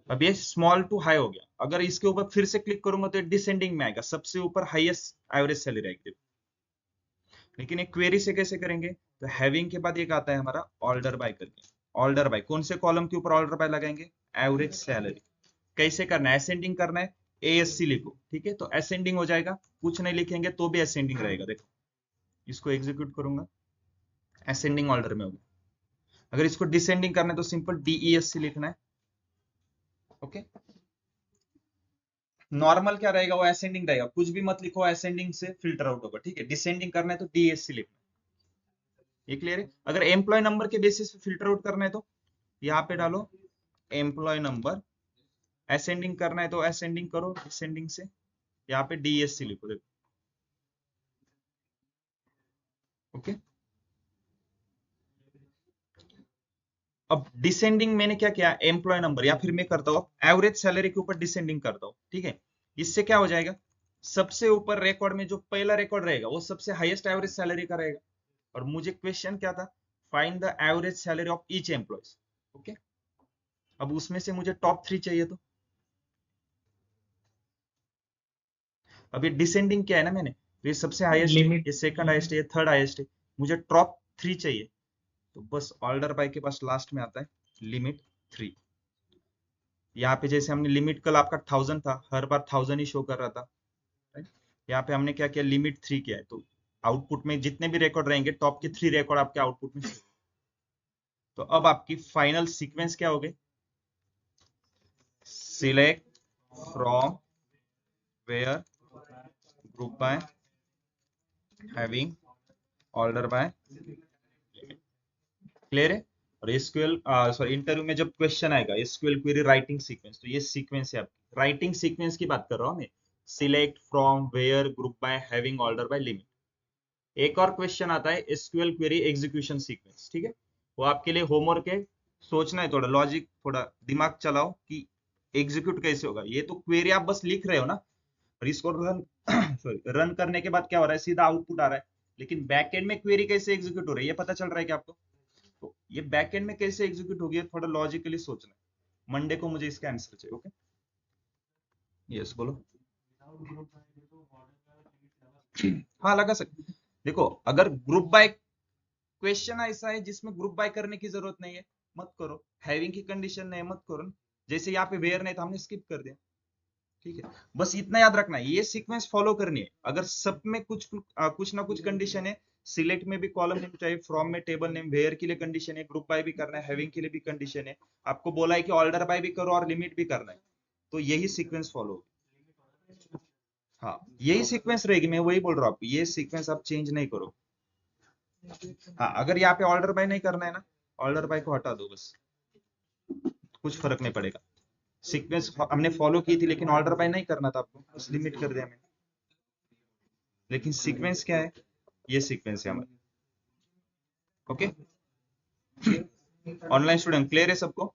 अब ये स्मॉल टू हाई हो गया, अगर इसके ऊपर फिर से क्लिक करूंगा तो डिसेंडिंग में आएगा, सबसे ऊपर हाईएस्ट एवरेज सैलरी आएगी। लेकिन एक क्वेरी से कैसे करेंगे, तो हैविंग के बाद एक आता है हमारा ऑर्डर बाय करके। ऑर्डर बाय कौन से कॉलम के ऊपर ऑर्डर बाय लगाएंगे, एवरेज सैलरी। कैसे करना है, असेंडिंग करना है, एएससी लिखो, ठीक है, तो असेंडिंग हो जाएगा। कुछ नहीं लिखेंगे तो भी असेंडिंग रहेगा। देखो इसको एग्जीक्यूट करूंगा, असेंडिंग ऑर्डर में होगा। अगर इसको डिसेंडिंग करना है तो सिंपल डीईएससी लिखना है। ओके, नॉर्मल क्या रहेगा, वो असेंडिंग रहेगा, कुछ भी मत लिखो, असेंडिंग से फिल्टर आउट होगा, ठीक है। डिसेंडिंग करना है तो डीएससी लिखना है। ये क्लियर है। अगर एम्प्लॉय नंबर के बेसिस पे फिल्टर आउट करना है तो यहाँ पे डालो एम्प्लॉय नंबर, असेंडिंग करना है तो असेंडिंग करो, डिसेंडिंग से यहाँ पे डीएससी लिखो। देखो ओके, अब डिसेंडिंग मैंने क्या किया, एम्प्लॉय नंबर, या फिर मैं करता हूँ एवरेज सैलरी के ऊपर डिसेंडिंग करता हूँ, ठीक है। इससे क्या हो जाएगा, सबसे ऊपर रिकॉर्ड में जो पहला रिकॉर्ड रहेगा वो सबसे हाईएस्ट एवरेज सैलरी का रहेगा। और मुझे क्वेश्चन क्या था, find the average salary of each employ. Okay, अब उसमें से मुझे टॉप 3 चाहिए, तो अब ये डिसेंडिंग क्या है ना मैंने, तो ये सबसे हाईएस्ट है, ये सेकंड हाईएस्ट है, ये थर्ड हाईएस्ट है, मुझे टॉप 3 चाहिए। तो बस ऑर्डर बाय के पास लास्ट में आता है लिमिट 3। यहाँ पे जैसे हमने लिमिट कल आपका 1000 था, हर बार 1000 ही शो कर रहा था, राइट। यहाँ पे हमने क्या किया, लिमिट 3 किया है, तो आउटपुट में जितने भी रिकॉर्ड रहेंगे टॉप के 3 रिकॉर्ड आपके आउटपुट में शो। तो अब आपकी फाइनल सीक्वेंस क्या हो गई, select from where group by having order by. Clear है। और एसक्यूएल सॉरी इंटरव्यू में जब क्वेश्चन आएगा एसक्यूएल क्वेरी राइटिंग सीक्वेंस, तो ये सीक्वेंस है आपकी, राइटिंग सीक्वेंस की बात कर रहा हूं मैं, select from where group by having order by limit. एक और क्वेश्चन आता है एसक्यूएल क्वेरी एग्जीक्यूशन सीक्वेंस, ठीक है, वो आपके लिए होमवर्क है, सोचना है, थोड़ा लॉजिक, थोड़ा दिमाग चलाओ कि एग्जीक्यूट कैसे होगा। ये तो क्वेरी आप बस लिख रहे हो ना, और इसको रन सॉरी रन करने के बाद क्या हो रहा है, सीधा आउटपुट आ रहा है, लेकिन बैकएंड में क्वेरी कैसे एग्जीक्यूट हो रही है ये पता चल रहा है क्या आपको। तो ये बैकएंड में कैसे एग्जीक्यूट होगी, थोड़ा लॉजिकली सोचना है। मंडे को मुझे इसका आंसर चाहिए। ओके, यस बोलो। हाँ लगा सकते। देखो अगर ग्रुप बाय क्वेश्चन ऐसा है जिसमें ग्रुप बाय करने की जरूरत नहीं है, मत करो। हैविंग की कंडीशन नहीं है, मत करो। जैसे यहाँ पे वेयर नहीं था, हमने स्किप कर दिया, ठीक है। बस इतना याद रखना है, ये सीक्वेंस फॉलो करनी है। अगर सब में कुछ ना कुछ कंडीशन है, सिलेक्ट में भी कॉलम नेम चाहिए, फ्रॉम में टेबल नेम, वेयर के लिए कंडीशन है, ग्रुप बाय भी करना है, हैविंग के लिए भी कंडीशन है, आपको बोला है कि ऑर्डर बाय भी करो और लिमिट भी करना है, तो यही सीक्वेंस फॉलो होगी। हाँ यही सीक्वेंस रहेगी, मैं वही बोल रहा हूँ आपको, ये सीक्वेंस आप चेंज नहीं करो। हाँ अगर यहाँ पे ऑर्डर बाय नहीं करना है ना, ऑर्डर बाय को हटा दो बस, कुछ फर्क नहीं पड़ेगा। सीक्वेंस हमने फॉलो की थी, लेकिन ऑर्डर बाय नहीं करना था आपको, बस लिमिट कर दिया मैंने। लेकिन सीक्वेंस क्या है, ये सीक्वेंस है हमारा। ओके, ऑनलाइन स्टूडेंट क्लियर है सबको।